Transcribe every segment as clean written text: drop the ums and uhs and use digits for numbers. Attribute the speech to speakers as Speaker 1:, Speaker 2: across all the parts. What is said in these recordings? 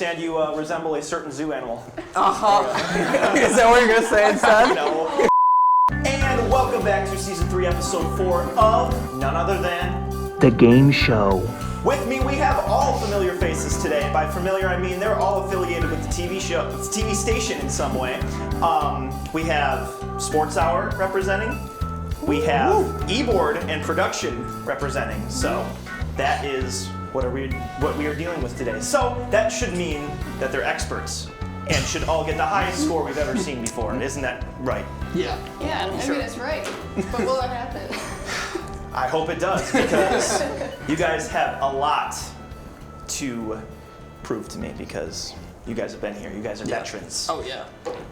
Speaker 1: understand you resemble a certain zoo animal.
Speaker 2: Uh-huh. Is that what you're going to say instead?
Speaker 1: No. And welcome back to Season 3, Episode 4 of none other than
Speaker 3: The Game Show.
Speaker 1: With me, we have all familiar faces today. By familiar, I mean they're all affiliated with the TV show, the TV station in some way. We have Sports Hour representing. We have E-Board and production representing. So that is what we are dealing with today. So that should mean that they're experts and should all get the highest score we've ever seen before. Isn't that right?
Speaker 4: Yeah.
Speaker 5: Yeah, I mean, it's right. But will that happen?
Speaker 1: I hope it does, because you guys have a lot to prove to me, because you guys have been here. You guys are veterans.
Speaker 4: Oh, yeah.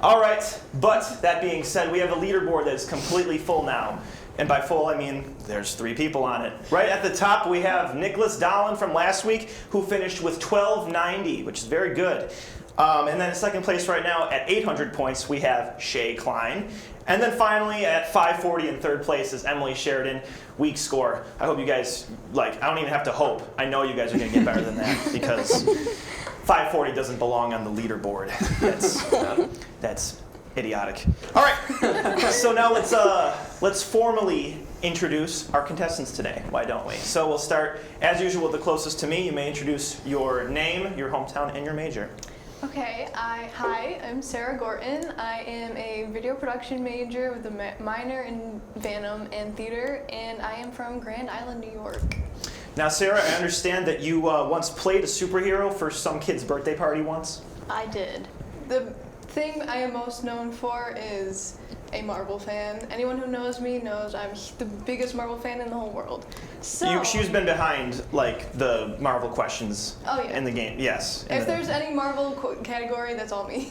Speaker 1: All right, but that being said, we have a leaderboard that is completely full now. And by full, I mean there's 3 people on it. Right at the top, we have Nicholas Dolan from last week, who finished with 1290, which is very good. And then in second place right now at 800 points, we have Shay Klein. And then finally at 540 in third place is Emily Sheridan. Weak score. I hope you guys, I don't even have to hope. I know you guys are going to get better than that, because 540 doesn't belong on the leaderboard. That's idiotic. All right, so now let's formally introduce our contestants today. Why don't we? So we'll start, as usual, with the closest to me. You may introduce your name, your hometown, and your major.
Speaker 5: Okay, hi, I'm Sarah Gorton. I am a video production major with a minor in Bantam and theater, and I am from Grand Island, New York.
Speaker 1: Now, Sarah, I understand that you once played a superhero for some kid's birthday party once.
Speaker 5: I did. The thing I am most known for is a Marvel fan. Anyone who knows me knows I'm the biggest Marvel fan in the whole world. So
Speaker 1: She's been behind, the Marvel questions in the game. Yes.
Speaker 5: If there's any Marvel category, that's all me.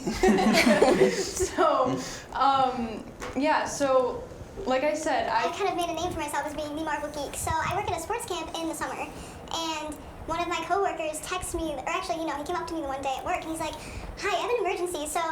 Speaker 5: So, like I said,
Speaker 6: I kind of made a name for myself as being the Marvel geek. So I work at a sports camp in the summer, and one of my coworkers texted me, or actually, he came up to me one day at work, and he's like, "Hi, I have an emergency. So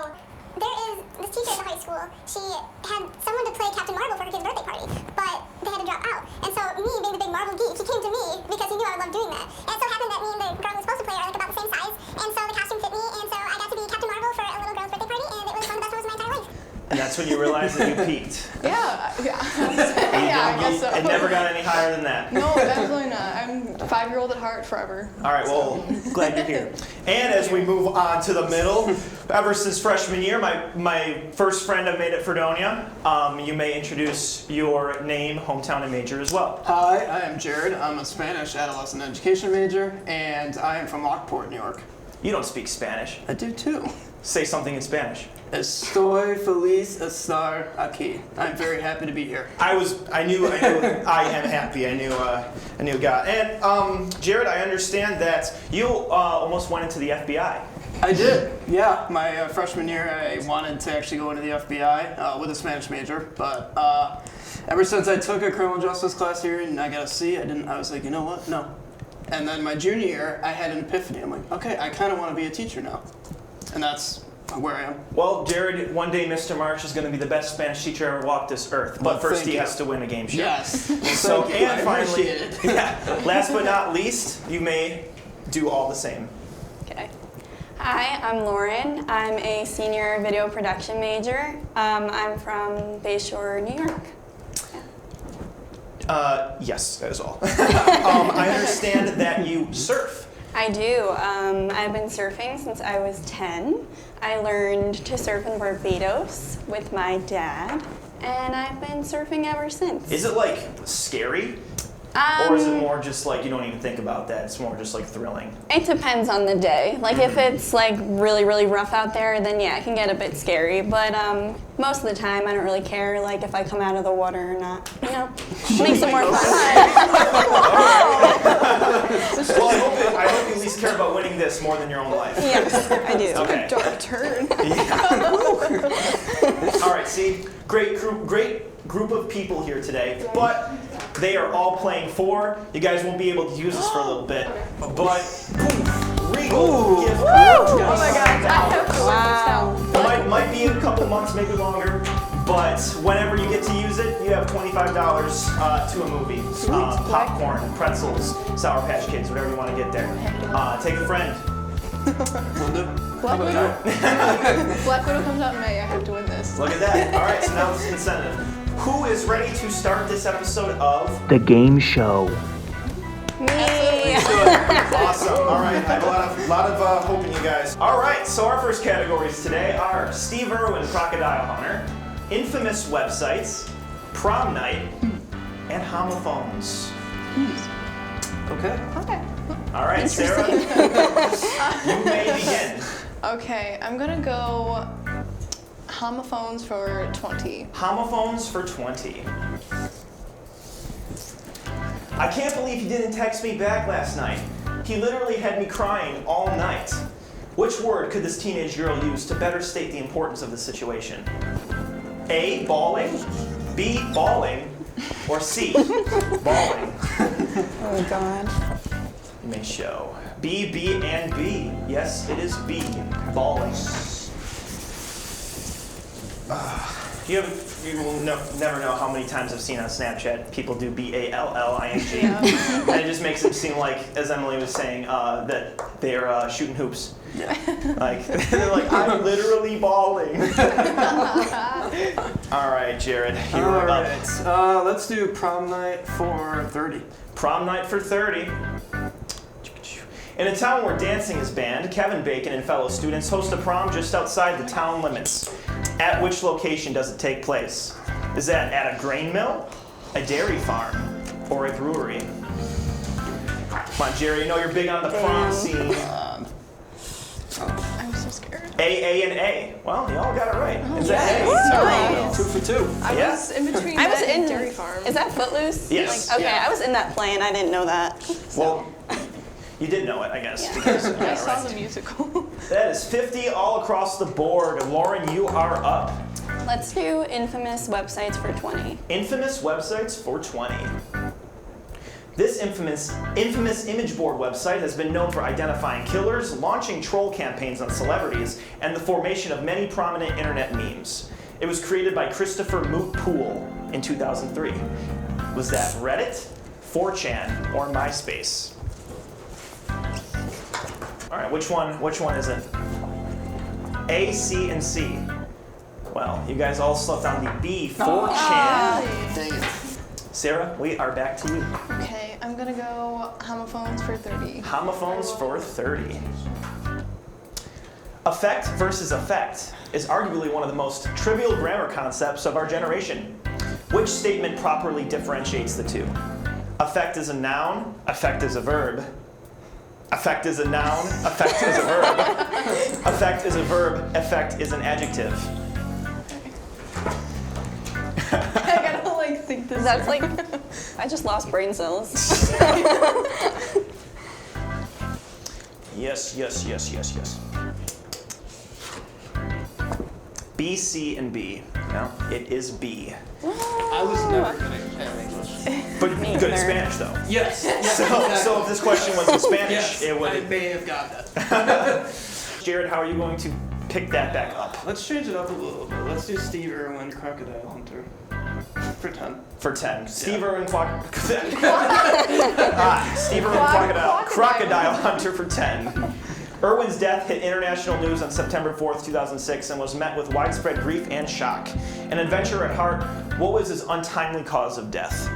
Speaker 6: there is this teacher at the high school. She had someone to play Captain Marvel for her kid's birthday party, but they had to drop out. And so me, being the big Marvel geek, he came to me because he knew I would love doing that. And it so happened that me and the girl who was supposed to play are about the same size, and so the costume fit me, and so I got to be Captain Marvel for a little girl's birthday party, and it was one of the best moments of my entire life."
Speaker 1: And that's when you realized that you peaked.
Speaker 5: Yeah, I guess so.
Speaker 1: It never got any higher than that.
Speaker 5: No, absolutely not. I'm a 5-year-old at heart forever.
Speaker 1: All right, well, glad you're here. And as we move on to the middle, ever since freshman year, my first friend I've made at Fredonia, you may introduce your name, hometown, and major as well.
Speaker 4: Hi, I am Jared. I'm a Spanish adolescent education major, and I am from Lockport, New York.
Speaker 1: You don't speak Spanish.
Speaker 4: I do too.
Speaker 1: Say something in Spanish.
Speaker 4: Estoy feliz estar aquí. I'm very happy to be here.
Speaker 1: I knew I am happy. I knew God. And Jared, I understand that you almost went into the FBI.
Speaker 4: I did, yeah. My freshman year, I wanted to actually go into the FBI with a Spanish major, but ever since I took a criminal justice class here and I got a C, I was like, you know what, no. And then my junior year, I had an epiphany. I'm like, okay, I kind of want to be a teacher now. And that's where I am.
Speaker 1: Well, Jared, one day Mr. March is going to be the best Spanish teacher ever walked this earth. But first he has to win a game show.
Speaker 4: Yes.
Speaker 1: So,
Speaker 4: Thank you.
Speaker 1: and
Speaker 4: I
Speaker 1: finally,
Speaker 4: appreciate it.
Speaker 1: yeah, last but not least, you may do all the same.
Speaker 7: Okay. Hi, I'm Lauren. I'm a senior video production major. I'm from Bayshore, New York.
Speaker 1: Yes, that is all. I understand that you surf.
Speaker 7: I do. I've been surfing since I was 10. I learned to surf in Barbados with my dad, and I've been surfing ever since.
Speaker 1: Is it scary? Or is it more just you don't even think about that? It's more just thrilling.
Speaker 7: It depends on the day. If it's really, really rough out there, then yeah, it can get a bit scary. But most of the time, I don't really care if I come out of the water or not. Makes it more fun.
Speaker 1: Well, I hope you at least care about winning this more than your own life.
Speaker 7: Yes, I do.
Speaker 1: Okay.
Speaker 5: Dark turn.
Speaker 1: Yeah. All right, see, great group of people here today, but they are all playing 4. You guys won't be able to use this for a little bit, but Regal gift card.
Speaker 5: Oh my gosh, I have to
Speaker 7: Wow.
Speaker 1: Might be a couple months, maybe longer, but whenever you get to use it, you have $25 to a movie. Popcorn, pretzels, Sour Patch Kids, whatever you want to get there. Take a friend.
Speaker 4: Will do.
Speaker 5: Black Widow. Black Widow comes out in May. I have to win this.
Speaker 1: Look at that. All right, so now this incentive. Who is ready to start this episode of
Speaker 3: The Game Show.
Speaker 7: Me.
Speaker 1: Awesome. All right, I have a lot of hope in you guys. All right, so our first categories today are Steve Irwin, Crocodile Hunter, infamous websites, Prom Night, and homophones.
Speaker 4: Okay.
Speaker 5: Okay.
Speaker 1: All right, Sarah, you may begin.
Speaker 5: Okay, I'm gonna go homophones for 20.
Speaker 1: Homophones for 20. I can't believe he didn't text me back last night. He literally had me crying all night. Which word could this teenage girl use to better state the importance of the situation? A, bawling, B, bawling, or C, bawling?
Speaker 7: Oh God.
Speaker 1: You may show. B, B, and B. Yes, it is B, bawling. You will never know how many times I've seen on Snapchat people do B-A-L-L-I-N-G.
Speaker 5: Yeah.
Speaker 1: And it just makes it seem like, as Emily was saying, that they're shooting hoops.
Speaker 4: Yeah.
Speaker 1: Like, they're like, I'm literally bawling. All right, Jared, you're
Speaker 4: All
Speaker 1: up.
Speaker 4: right. Let's do prom night for 30.
Speaker 1: Prom night for 30. In a town where dancing is banned, Kevin Bacon and fellow students host a prom just outside the town limits. At which location does it take place? Is that at a grain mill, a dairy farm, or a brewery? Come on, Jerry, you know you're big on the prom scene.
Speaker 5: I'm so scared.
Speaker 1: A, and A. Well, you all got it right. It's
Speaker 5: yes.
Speaker 1: A.
Speaker 7: Nice.
Speaker 4: 2 for 2.
Speaker 5: I
Speaker 1: Yeah.
Speaker 5: was in between
Speaker 7: I was
Speaker 5: that and
Speaker 7: in
Speaker 5: Dairy Farm.
Speaker 7: Is that Footloose?
Speaker 1: Yes.
Speaker 7: Like, okay,
Speaker 4: Yeah.
Speaker 7: I was in that play and I didn't know that.
Speaker 1: Well, you did know it, I guess.
Speaker 7: Yeah.
Speaker 1: Because you got
Speaker 5: I
Speaker 1: it
Speaker 5: saw
Speaker 1: right.
Speaker 5: the musical.
Speaker 1: That is 50 all across the board. Lauren, you are up.
Speaker 7: Let's do infamous websites for 20.
Speaker 1: Infamous websites for 20. This infamous image board website has been known for identifying killers, launching troll campaigns on celebrities, and the formation of many prominent internet memes. It was created by Christopher Moot Poole in 2003. Was that Reddit, 4chan, or MySpace? All right, which one is it? A, C, and C. Well, you guys all slept on the B, 4chan.
Speaker 4: Dang it.
Speaker 1: Sarah, we are back to you.
Speaker 5: Okay, I'm gonna go homophones for 30.
Speaker 1: Homophones for 30. Affect versus effect is arguably one of the most trivial grammar concepts of our generation. Which statement properly differentiates the two? Affect is a noun, affect is a verb. Affect is a noun, affect is a verb. Affect is a verb, effect is an adjective.
Speaker 5: I gotta like think this.
Speaker 7: That's
Speaker 5: through.
Speaker 7: like, I just lost brain cells.
Speaker 1: Yes. B, C, and B. No, it is B.
Speaker 4: I was never good at English.
Speaker 1: But
Speaker 7: Me
Speaker 1: good at
Speaker 7: either.
Speaker 1: Spanish, though.
Speaker 4: Yes.
Speaker 1: So if this question was in Spanish,
Speaker 4: Yes,
Speaker 1: it
Speaker 4: I
Speaker 1: would.
Speaker 4: may have got that.
Speaker 1: Jared, how are you going to pick that back up?
Speaker 4: Let's change it up a little bit. Let's do Steve Irwin, Crocodile Hunter. For 10.
Speaker 1: For 10. Steve
Speaker 4: Yeah.
Speaker 1: Irwin Steve Irwin Crocodile Hunter for 10. Irwin's death hit international news on September 4th, 2006 and was met with widespread grief and shock. An adventurer at heart, what was his untimely cause of death?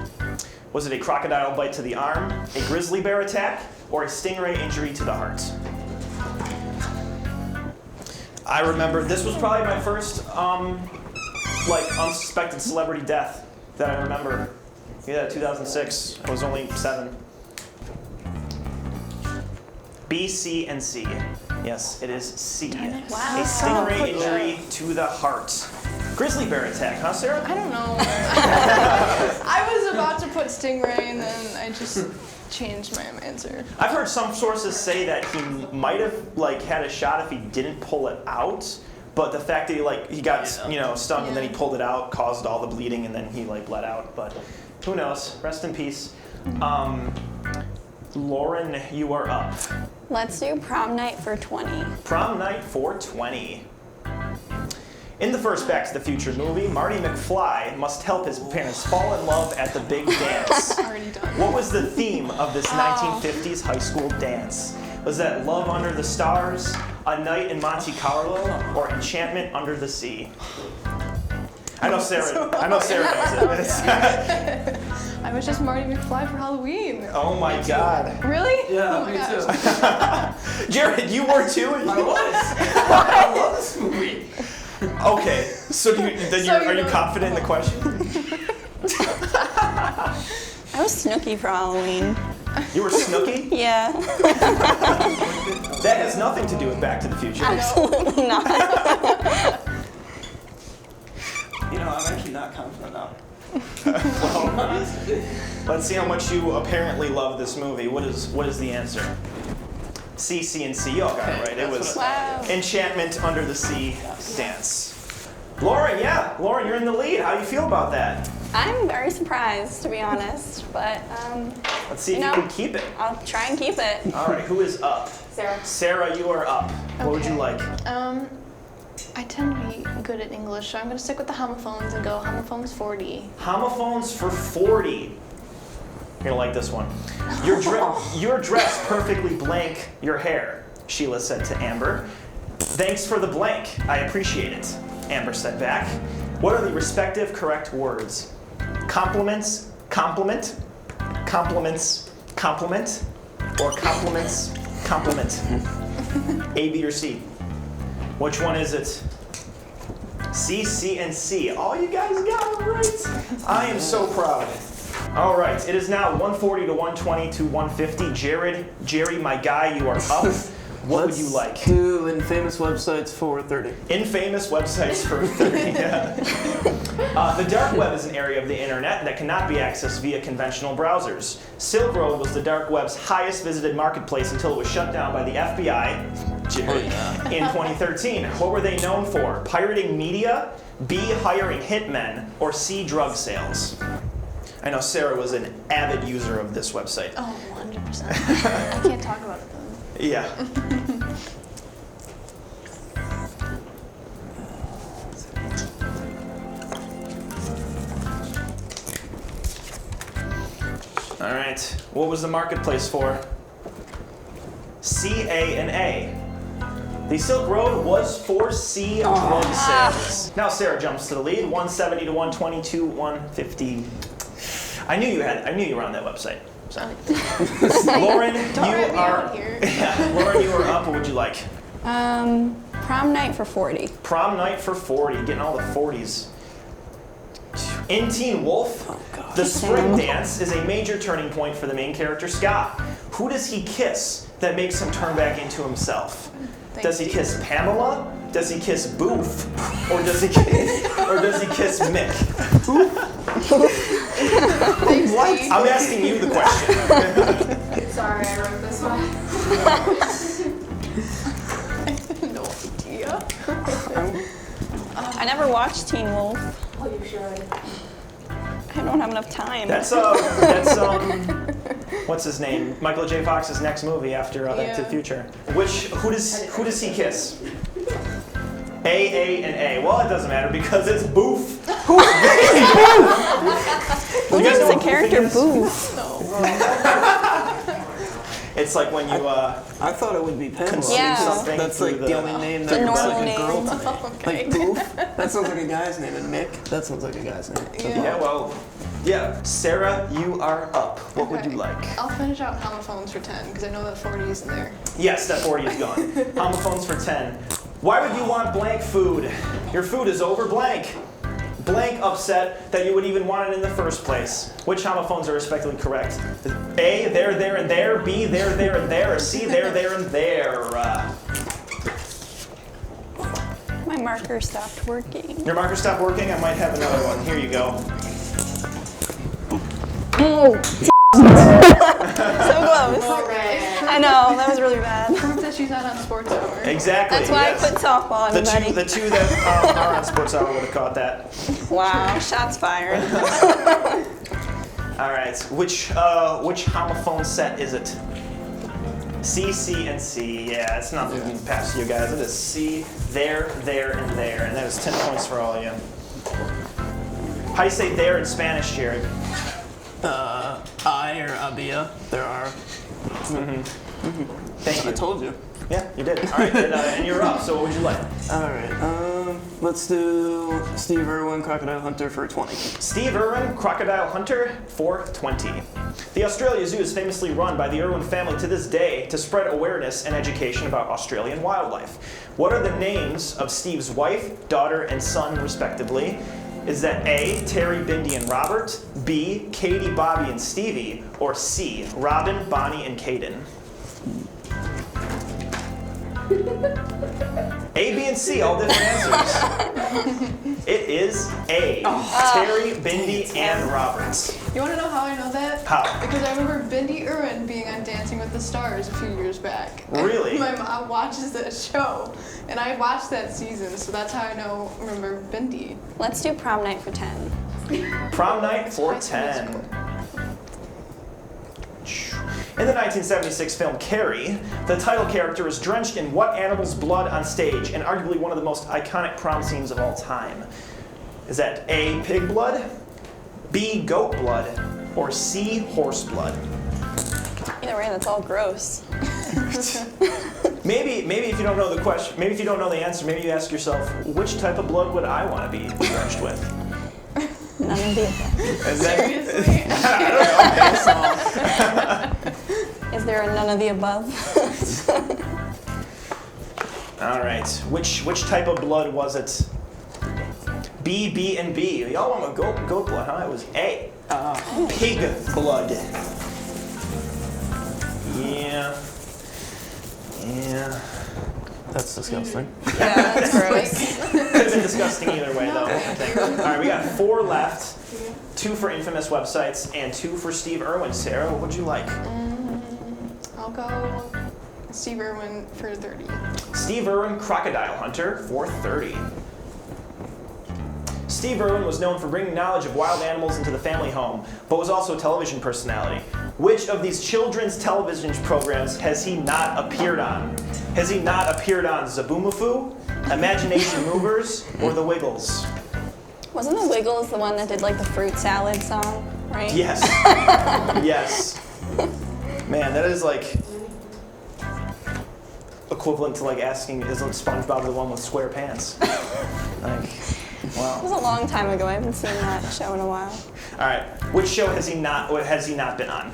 Speaker 1: Was it a crocodile bite to the arm, a grizzly bear attack, or a stingray injury to the heart? I remember this was probably my first unsuspected celebrity death that I remember. Yeah, 2006. I was only 7. B, C, and C. Yes, it is C.
Speaker 7: Wow.
Speaker 1: A stingray injury to the heart. Grizzly bear attack, huh, Sarah?
Speaker 5: I don't know. I was about to put stingray and then I just changed my answer.
Speaker 1: I've heard some sources say that he might have had a shot if he didn't pull it out, but the fact that he got stung and then he pulled it out caused all the bleeding and then he bled out. But who knows? Rest in peace. Lauren, you are up.
Speaker 7: Let's do prom night for 20.
Speaker 1: Prom night for 20. In the first Back to the Future movie, Marty McFly must help his parents fall in love at the big dance.
Speaker 5: Already done.
Speaker 1: What was the theme of this 1950s high school dance? Was that Love Under the Stars, A Night in Monte Carlo, or Enchantment Under the Sea? I know Sarah knows it.
Speaker 5: I was just Marty McFly for Halloween.
Speaker 1: Oh my God.
Speaker 5: Really?
Speaker 4: Yeah,
Speaker 5: oh my
Speaker 4: me
Speaker 5: gosh.
Speaker 4: too.
Speaker 1: Jared, you were too?
Speaker 4: I was. I love this movie.
Speaker 1: Okay, so are you confident in the question?
Speaker 7: I was Snooki for Halloween.
Speaker 1: You were Snooki?
Speaker 7: Yeah.
Speaker 1: That has nothing to do with Back to the Future.
Speaker 7: Absolutely not.
Speaker 4: You know, I'm actually not confident now.
Speaker 1: Well, let's see how much you apparently love this movie. What is the answer? C, C, and C. Y'all got it right. It was
Speaker 7: Wow.
Speaker 1: Enchantment Under the Sea dance. Lauren, you're in the lead. How do you feel about that?
Speaker 7: I'm very surprised, to be honest, but
Speaker 1: Let's see if you can keep it.
Speaker 7: I'll try and keep it.
Speaker 1: All right, who is up?
Speaker 5: Sarah.
Speaker 1: Sarah, you are up. What would you like?
Speaker 5: I tend to be good at English, so I'm going to stick with the homophones and go homophones 40.
Speaker 1: Homophones for 40. You're gonna like this one. You're dressed perfectly blank your hair, Sheila said to Amber. Thanks for the blank. I appreciate it, Amber said back. What are the respective correct words? Compliments, compliment, compliments, compliment, or compliments, compliment? A, B, or C? Which one is it? C, C, and C. Oh, you guys got it right. I am so proud. All right, it is now 140 to 120 to 150. Jerry, my guy, you are up. What would you like?
Speaker 4: Do infamous websites for 30.
Speaker 1: Infamous websites for 30. Yeah. The dark web is an area of the internet that cannot be accessed via conventional browsers. Silk Road was the dark web's highest visited marketplace until it was shut down by the FBI, Jerry, in 2013. What were they known for? Pirating media, B, hiring hitmen, or C, drug sales? I know Sarah was an avid user of this website.
Speaker 5: Oh, 100%. I can't talk about it though.
Speaker 1: Yeah. All right. What was the marketplace for? C, A, and A. The Silk Road was for C, drug sales. Now Sarah jumps to the lead, 170 to 120 to 150. I knew you were on that website. So. Lauren, you are
Speaker 5: here.
Speaker 1: Lauren, you are up. What would you like?
Speaker 7: Prom night for 40.
Speaker 1: Prom night for 40. Getting all the 40s. In Teen Wolf, the spring dance is a major turning point for the main character Scott. Who does he kiss that makes him turn back into himself? Does he kiss Pamela? Does he kiss Booth? Or does he kiss Mick?
Speaker 5: What?
Speaker 1: I'm asking you the question.
Speaker 3: Sorry, I wrote this one.
Speaker 5: No idea.
Speaker 7: I never watched Teen Wolf.
Speaker 3: Oh, you should.
Speaker 7: I don't have enough time.
Speaker 1: That's what's his name? Michael J. Fox's next movie after Back to the Future. Who does he kiss? A, and A. Well, it doesn't matter because it's Boof.
Speaker 7: Who is the character Booth?
Speaker 1: It's like when you
Speaker 4: I thought it would be Pamela.
Speaker 1: consume
Speaker 7: Yeah.
Speaker 1: something.
Speaker 4: That's like
Speaker 1: through
Speaker 4: the only name that
Speaker 7: The
Speaker 4: looks
Speaker 7: normal
Speaker 4: like a girl
Speaker 7: name.
Speaker 4: to me. Like Boof? That sounds like a guy's name. And Mick? That sounds like a guy's name.
Speaker 1: Yeah, well, yeah. Sarah, you are up. What would you like?
Speaker 5: I'll finish out homophones for 10 because I know that 40 is in there.
Speaker 1: Yes, that 40 is gone. Homophones for 10. Why would you want blank food? Your food is over blank. Blank upset that you would even want it in the first place. Which homophones are respectively correct? A, there, and there. B, there, and there. Or C, there, and there.
Speaker 7: My marker stopped working.
Speaker 1: Your marker stopped working? I might have another one. Here you go.
Speaker 7: Oh, so close.
Speaker 3: Alright.
Speaker 7: I know, that was really bad.
Speaker 5: Proof that she's not on Sports Hour.
Speaker 1: Exactly.
Speaker 7: That's why
Speaker 1: yes.
Speaker 7: I put softball, everybody.
Speaker 1: The two that are on Sports Hour would have caught that.
Speaker 7: Wow, shots fired.
Speaker 1: All right. Which homophone set is it? C, C, and C. Yeah, it's not moving past you guys. It is C, there, and there. And that is 10 points for all of you. How do you say there in Spanish, Jared?
Speaker 4: I or Abia. There are.
Speaker 1: Thank
Speaker 4: I
Speaker 1: you.
Speaker 4: told you.
Speaker 1: Yeah, you did. All right, and you're up. So what would you like?
Speaker 4: All right. Let's do Steve Irwin, Crocodile Hunter for 20.
Speaker 1: Steve Irwin, Crocodile Hunter, for 20. The Australia Zoo is famously run by the Irwin family to this day to spread awareness and education about Australian wildlife. What are the names of Steve's wife, daughter, and son, respectively? Is that A, Terry, Bindi, and Robert, B, Katie, Bobby, and Stevie, or C, Robin, Bonnie, and Caden? A, B, and C, all different answers. It is A, Terry, Bindi, and Robert.
Speaker 5: You want to know how I know that?
Speaker 1: How?
Speaker 5: Because I remember Bindi Irwin being on Dancing with the Stars a few years back.
Speaker 1: Really?
Speaker 5: My mom watches that show, and I watched that season, so that's how I remember Bindi.
Speaker 7: Let's do Prom Night for 10.
Speaker 1: Prom Night for 10. In the 1976 film Carrie, the title character is drenched in what animal's blood on stage, and arguably one of the most iconic prom scenes of all time? Is that A, pig blood, B, goat blood, or C, horse blood?
Speaker 7: Either way, that's all gross.
Speaker 1: Maybe if you don't know the question, maybe if you don't know the answer, maybe you ask yourself, which type of blood would I want to be drenched with?
Speaker 7: None of the above.
Speaker 1: And then,
Speaker 5: Seriously?
Speaker 7: Is there a none of the above?
Speaker 1: all right, which type of blood was it? B, B, and B. Y'all want goat blood, huh? It was A. Pig blood. Yeah.
Speaker 4: That's disgusting.
Speaker 7: Yeah, that's gross.
Speaker 1: Could have been disgusting either way, though, I think. All right, we got 4 left. 2 for infamous websites and 2 for Steve Irwin. Sarah, what would you like?
Speaker 5: I'll go Steve Irwin for 30.
Speaker 1: Steve Irwin, Crocodile Hunter, for 30. Steve Irwin was known for bringing knowledge of wild animals into the family home, but was also a television personality. Which of these children's television programs has he not appeared on? Has he not appeared on Zaboomafoo, Imagination Movers, or The Wiggles?
Speaker 7: Wasn't the Wiggles the one that did like the fruit salad song, right?
Speaker 1: Yes. Yes. Man, that is like equivalent to like asking, is SpongeBob the one with square pants? Like,
Speaker 7: It
Speaker 1: wow.
Speaker 7: was a long time ago. I haven't seen that show in a while.
Speaker 1: All right, which show has he not been on?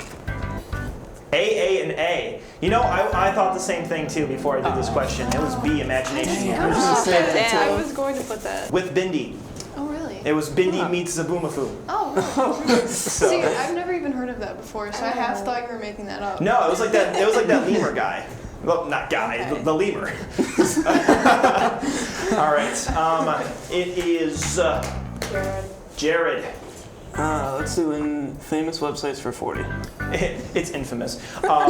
Speaker 1: A, and A. You know, I thought the same thing too before I did this question. It was B, Imagination Movers.
Speaker 7: Oh,
Speaker 5: I
Speaker 7: damn.
Speaker 5: was going to put that.
Speaker 1: With Bindi.
Speaker 5: Oh, really?
Speaker 1: It was Bindi meets Zaboomafoo.
Speaker 5: Oh, really?
Speaker 1: So,
Speaker 5: See, I've never even heard of that before, so I half thought you were making that up.
Speaker 1: no, it was like that. It was like that lemur guy. Well, not guy,
Speaker 5: Okay.
Speaker 1: the lemur. All right. It is Jared.
Speaker 4: Let's do famous websites for 40.
Speaker 1: It's infamous. For 40.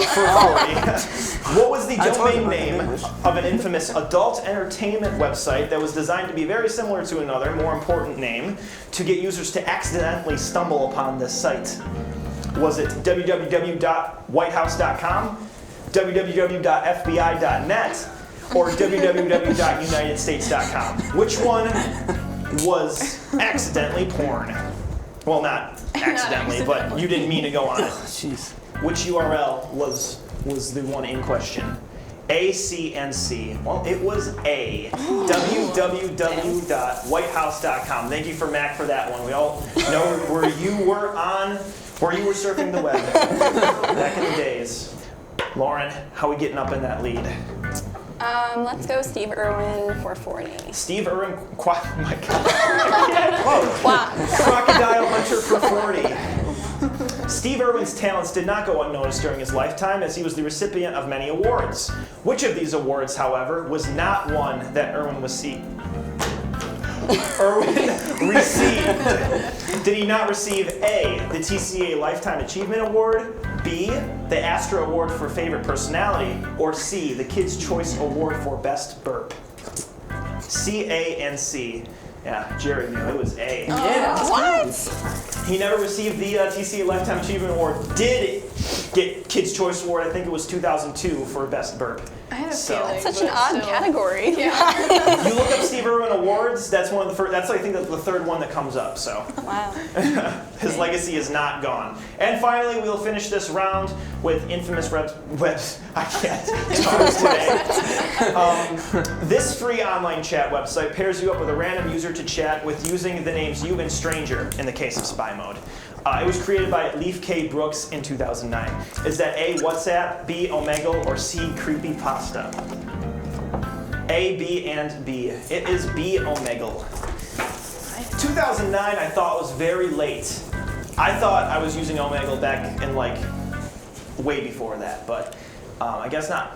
Speaker 1: What was the
Speaker 4: I told you
Speaker 1: domain
Speaker 4: about
Speaker 1: name
Speaker 4: the English.
Speaker 1: of an infamous adult entertainment website that was designed to be very similar to another, more important name, to get users to accidentally stumble upon this site? Was it www.whitehouse.com, www.fbi.net, or www.unitedstates.com? Which one was accidentally porn? Well, not accidentally, but you didn't mean to go on it.
Speaker 4: Jeez.
Speaker 1: Which URL was the one in question? A, C, and C. Well, it was A. www.whitehouse.com. Thank you for Mac for that one. We all know where you were surfing the web back in the days. Lauren, how are we getting up in that lead?
Speaker 7: Let's go Steve Irwin for 40.
Speaker 1: Steve Irwin, oh my God.
Speaker 7: Wow.
Speaker 1: Crocodile Hunter for 40. Steve Irwin's talents did not go unnoticed during his lifetime, as he was the recipient of many awards. Which of these awards, however, was not one that Irwin received? Did he not receive A, the TCA Lifetime Achievement Award, B, the Astra Award for Favorite Personality, or C, the Kids' Choice Award for Best Burp? C, A, and C. Yeah, Jerry knew it was A.
Speaker 4: Yeah.
Speaker 7: What?
Speaker 1: He never received the TCA Lifetime Achievement Award, did get Kids' Choice Award. I think it was 2002 for Best Burp.
Speaker 5: I had a
Speaker 1: So-
Speaker 5: feeling.
Speaker 7: Such an
Speaker 5: but
Speaker 7: odd
Speaker 5: still.
Speaker 7: category.
Speaker 5: Yeah.
Speaker 1: You look up Steve Irwin Awards, that's one of the first, that's I think the third one that comes up, so.
Speaker 7: Wow.
Speaker 1: His legacy is not gone. And finally, we'll finish this round with infamous webs. I can't talk today. This free online chat website pairs you up with a random user to chat with using the names you and stranger in the case of spy mode. It was created by Leaf K. Brooks in 2009. Is that A, WhatsApp, B, Omegle, or C, Creepypasta? A, B, and B. It is B, Omegle. 2009 I thought was very late. I thought I was using Omegle back in like way before that, but I guess not.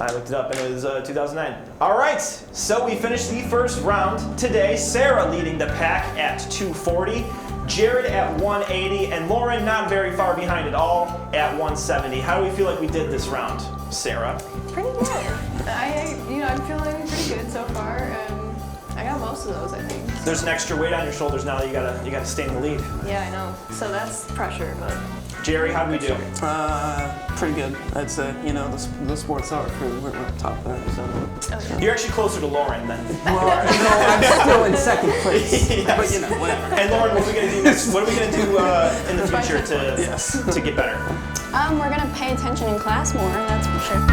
Speaker 1: I looked it up and it was 2009. All right, so we finished the first round today. Sarah leading the pack at 240, Jared at 180, and Lauren not very far behind at all at 170. How do we feel like we did this round, Sarah?
Speaker 5: Pretty good. I'm feeling pretty good so far. I got most of those, I think.
Speaker 1: There's an extra weight on your shoulders now that you gotta stay in the lead.
Speaker 5: Yeah, I know. So that's pressure, but.
Speaker 1: Jerry, how do we do?
Speaker 4: Pretty good, I'd say. You know, the sports hour crew, we're top there, so.
Speaker 5: Okay.
Speaker 1: You're actually closer to Lauren then.
Speaker 2: Well, I'm still in second place.
Speaker 1: Yes.
Speaker 4: But you know, whatever.
Speaker 1: And Lauren, what are we gonna do next? What are we gonna do in the future to get better?
Speaker 7: We're gonna pay attention in class more, that's for sure.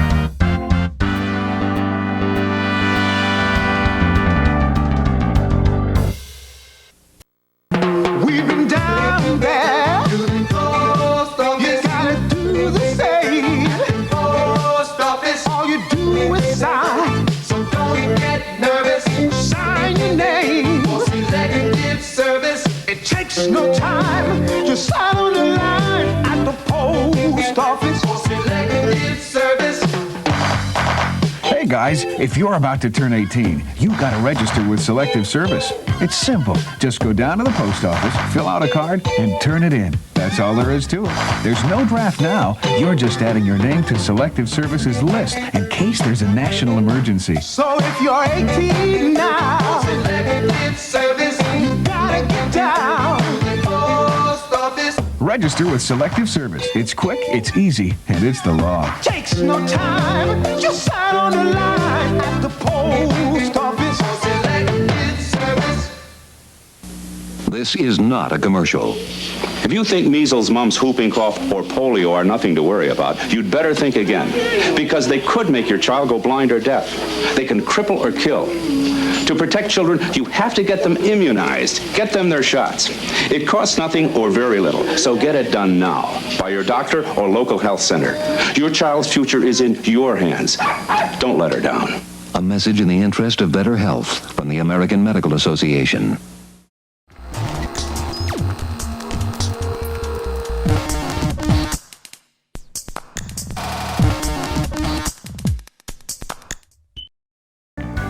Speaker 8: We've been down there. You gotta do the same. All you do is sign. So don't get nervous. Sign your name. For selective service. It takes no time. Just sign on the line at the post office. For selective service.
Speaker 9: Hey guys, if you're about to turn 18, you've got to register with Selective Service. It's simple. Just go down to the post office, fill out a card, and turn it in. That's all there is to it. There's no draft now. You're just adding your name to Selective Service's list in case there's a national emergency.
Speaker 8: So if you're 18 now, selective service, you gotta get down to the post office.
Speaker 9: Register with Selective Service. It's quick, it's easy, and it's the law.
Speaker 8: Takes no time, just sign on the line at the post office. Selective service.
Speaker 10: This is not a commercial.
Speaker 11: If you think measles, mumps, whooping cough, or polio are nothing to worry about, you'd better think again, because they could make your child go blind or deaf. They can cripple or kill. To protect children, you have to get them immunized. Get them their shots. It costs nothing or very little, so get it done now by your doctor or local health center. Your child's future is in your hands. Don't let her down.
Speaker 10: A message in the interest of better health from the American Medical Association.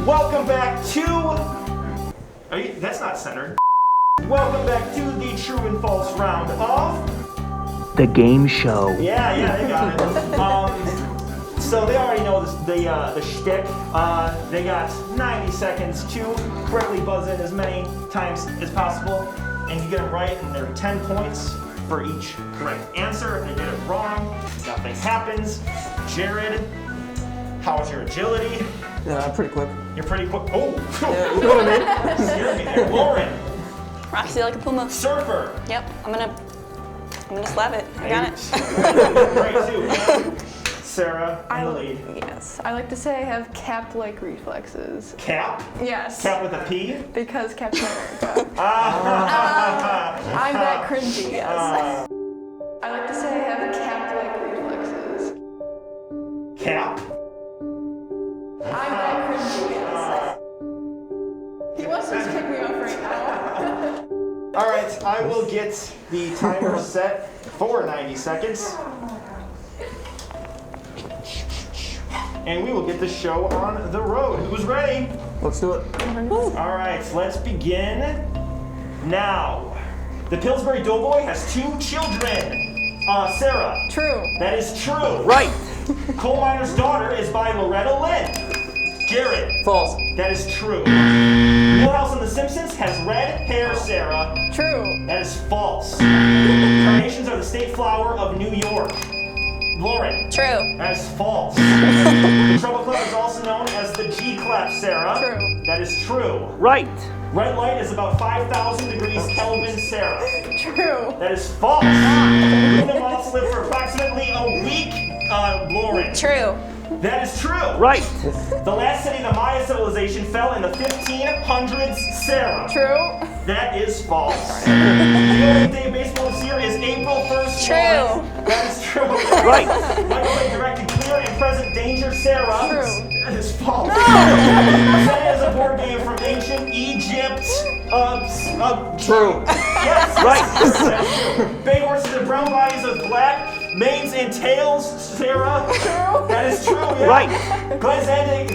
Speaker 1: Welcome back to. That's not centered. Welcome back to the true and false round of
Speaker 12: the game show.
Speaker 1: Yeah, they got it. So they already know the shtick. They got 90 seconds to correctly buzz in as many times as possible, and you get it right, and there are 10 points for each correct answer. If they get it wrong, nothing happens. Jared, how was your agility?
Speaker 2: Yeah, pretty quick.
Speaker 1: You're pretty quick. Oh,
Speaker 2: Yeah, you know what I mean?
Speaker 1: scared me there. Lauren,
Speaker 7: Roxy like a puma.
Speaker 1: surfer.
Speaker 7: Yep, I'm gonna slap it. I got it.
Speaker 1: Great too. Sarah, in the lead.
Speaker 5: Yes. I like to say I have cap-like reflexes.
Speaker 1: Cap?
Speaker 5: Yes.
Speaker 1: Cap with a P?
Speaker 5: Because Captain America. I'm that cringy, yes. I like to say I have cap-like reflexes.
Speaker 1: Cap?
Speaker 5: I'm that cringy, yes. He wants to just kick me off right now.
Speaker 1: All right, I will get the timer set for 90 seconds. And we will get the show on the road. Who's ready?
Speaker 2: Let's do it.
Speaker 1: All right, let's begin now. The Pillsbury Doughboy has 2 children. Sarah.
Speaker 5: True.
Speaker 1: That is true.
Speaker 2: Right.
Speaker 1: Coal Miner's Daughter is by Loretta Lynn. Jared.
Speaker 2: False.
Speaker 1: That is true. Milhouse and the Simpsons has red hair, Sarah.
Speaker 5: True.
Speaker 1: That is false. Coming Carnations are the state flower of New York. Lauren.
Speaker 7: True.
Speaker 1: That is false. The treble clef is also known as the G clef, Sarah.
Speaker 5: True.
Speaker 1: That is true.
Speaker 2: Right.
Speaker 1: Red light is about 5,000 degrees Kelvin, Sarah.
Speaker 5: True.
Speaker 1: That is false. Luna moths live for approximately a week, Lauren.
Speaker 7: True.
Speaker 1: That is true.
Speaker 2: Right.
Speaker 1: The last city of the Maya civilization fell in the 1500s, Sarah.
Speaker 5: True.
Speaker 1: That is false. The only day of baseball this year is April 1st.
Speaker 7: True.
Speaker 1: Lauren. That is true.
Speaker 2: Right.
Speaker 1: Michael Bay directed Clear and Present Danger, Sarah.
Speaker 5: True.
Speaker 1: That is false. That is a board game from ancient Egypt.
Speaker 2: True.
Speaker 1: Yes.
Speaker 2: Right.
Speaker 1: Bay horses and brown bodies with black manes and tails, Sarah.
Speaker 5: True.
Speaker 1: That is true. Yeah.
Speaker 2: Right.
Speaker 1: Glenn Zanding,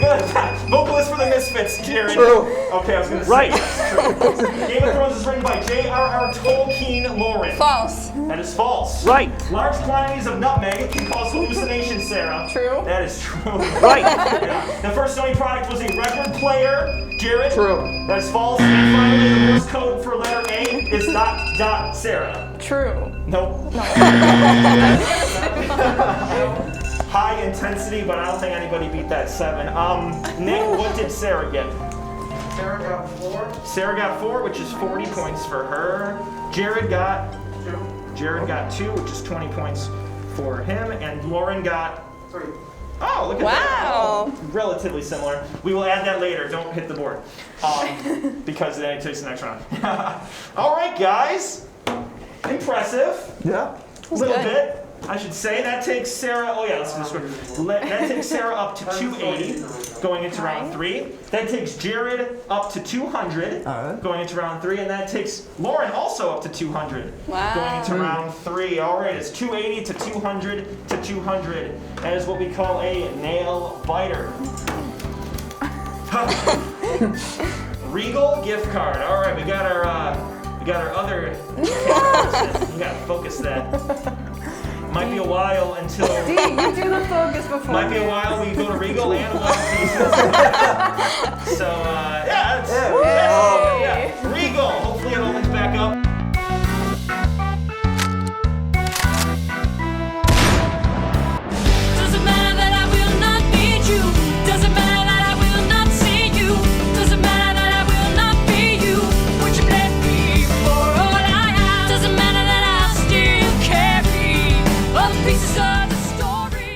Speaker 1: vocalist for the Misfits, Jared.
Speaker 2: True.
Speaker 1: Okay, I was gonna say
Speaker 2: Right.
Speaker 1: that's true. Game of Thrones is written by J.R.R. Tolkien, Lauren.
Speaker 7: False.
Speaker 1: That is false.
Speaker 2: Right.
Speaker 1: Large quantities of nutmeg can cause hallucinations, Sarah.
Speaker 5: True.
Speaker 1: That is true.
Speaker 2: Right.
Speaker 1: Yeah. The first Sony product was a record player, Jared.
Speaker 2: True.
Speaker 1: That is false. And finally, the Morse code for letter A is dot, Sarah.
Speaker 5: True.
Speaker 1: Nope. High intensity, but I don't think anybody beat that 7. Nick, what did Sarah get?
Speaker 4: Sarah got 4.
Speaker 1: Sarah got 4, which is 40 points for her. Jared got 2, which is 20 points for him, and Lauren got
Speaker 4: 3.
Speaker 1: Oh, look at
Speaker 7: Wow.
Speaker 1: that. Relatively similar. We will add that later. Don't hit the board. Because then it takes the next round. All right, guys. Impressive.
Speaker 2: Yeah.
Speaker 1: A little bit. I should say that takes Sarah. Oh yeah, let's do this one. That takes Sarah up to 280 going into round 3. That takes Jared up to 200 going into round 3, and that takes Lauren also up to 200
Speaker 7: Wow.
Speaker 1: going into round 3. All right, it's 280 to 200 to 200. That is what we call a nail biter. Regal gift card. All right, we got our other. We gotta focus that. Might be a while until.
Speaker 3: D, you do the focus before.
Speaker 1: Might be a while we go to Regal and One Pieces. So yeah, that's yeah. Regal. Hopefully it opens back up.
Speaker 12: Doesn't matter that I will not need you. Doesn't matter that I will not see you. Doesn't matter that I will not be you. Would you let me for all I have? Doesn't matter that I still carry all the pieces of the story.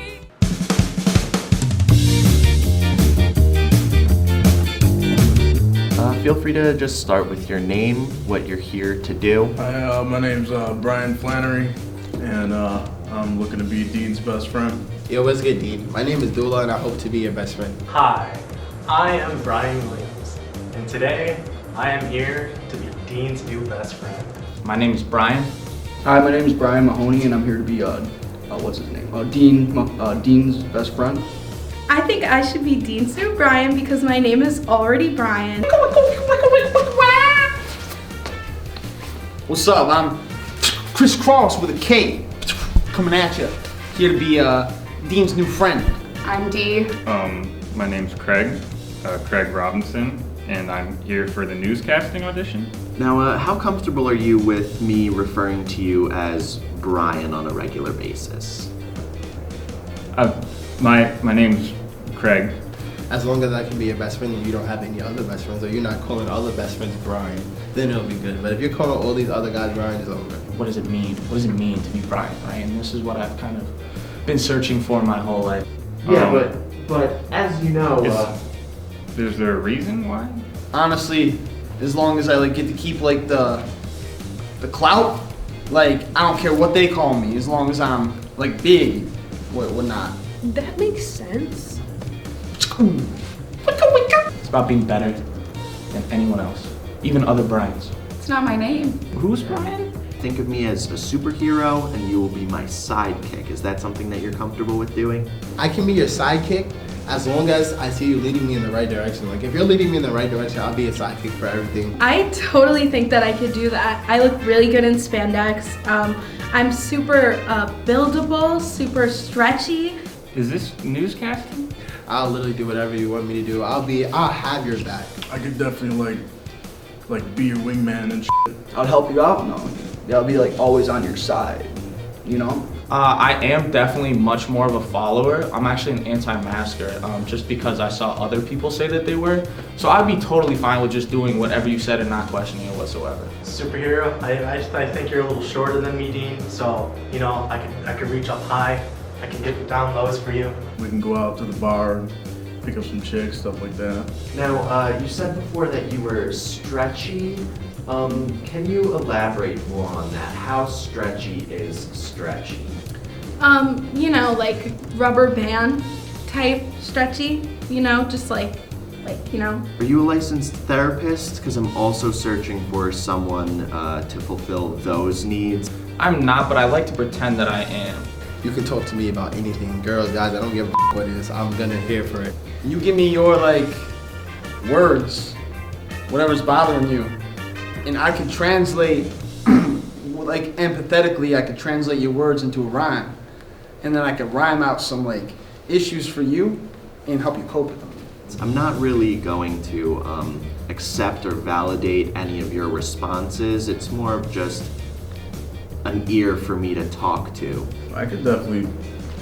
Speaker 13: Feel free to just start with your name, what you're here to do.
Speaker 14: Hi, my name's Bryan Flannery, and I'm looking to be Dean's best friend.
Speaker 15: Yo, what's good, Dean? My name is Dula, and I hope to be your best friend.
Speaker 16: Hi, I am Bryan Williams, and today I am here to be Dean's new best friend.
Speaker 17: My name is Bryan.
Speaker 18: Hi, my name is Brian Mahoney, and I'm here to be what's his name? Dean's best friend.
Speaker 19: I think I should be Dean's new Bryan because my name is already Bryan.
Speaker 17: What's up? I'm Crisscross with a K, coming at you. Here to be Dean's new friend.
Speaker 20: I'm Dee.
Speaker 21: My name's Craig Robinson, and I'm here for the newscasting audition.
Speaker 13: Now, how comfortable are you with me referring to you as Bryan on a regular basis?
Speaker 21: My name's Craig.
Speaker 15: As long as I can be your best friend and you don't have any other best friends, or you're not calling other best friends Bryan, then it'll be good. But if you're calling all these other guys Bryan, it's over.
Speaker 17: What does it mean? What does it mean to be Bryan, right? And this is what I've kind of been searching for my whole life.
Speaker 13: Yeah, but as you know,
Speaker 21: is there a reason why?
Speaker 17: Honestly, as long as I get to keep the clout, I don't care what they call me, as long as I'm big, whatnot.
Speaker 19: That makes sense.
Speaker 17: It's about being better than anyone else, even other Bryans.
Speaker 20: It's not my name.
Speaker 17: Who's Bryan?
Speaker 13: think of me as a superhero and you will be my sidekick. Is that something that you're comfortable with doing?
Speaker 15: I can be your sidekick as long as I see you leading me in the right direction. If you're leading me in the right direction, I'll be a sidekick for everything.
Speaker 19: I totally think that I could do that. I look really good in spandex. I'm super buildable, super stretchy.
Speaker 21: Is this newscasting?
Speaker 15: I'll literally do whatever you want me to do. I'll have your back.
Speaker 14: I could definitely be your wingman and shit.
Speaker 18: I'd help you out. No. they'll be like always on your side, you know?
Speaker 17: I am definitely much more of a follower. I'm actually an anti-masker, just because I saw other people say that they were. So I'd be totally fine with just doing whatever you said and not questioning it whatsoever.
Speaker 16: Superhero, I think you're a little shorter than me, Dean, so, you know, I could reach up high, I can get down lows for you.
Speaker 14: We can go out to the bar and pick up some chicks, stuff like that.
Speaker 13: Now, you said before that you were stretchy. Can you elaborate more on that? How stretchy is stretchy?
Speaker 19: You know, like rubber band type stretchy, you know, just like, you know.
Speaker 13: Are you a licensed therapist? Because I'm also searching for someone to fulfill those needs.
Speaker 17: I'm not, but I like to pretend that I am.
Speaker 15: You can talk to me about anything. Girls, guys, I don't give a what it is. I'm gonna hear for it.
Speaker 17: You give me your, like, words, whatever's bothering you, and I could translate, like, empathetically, I could translate your words into a rhyme. And then I could rhyme out some, like, issues for you and help you cope with them.
Speaker 13: I'm not really going to accept or validate any of your responses. It's more of just an ear for me to talk to.
Speaker 14: I could definitely,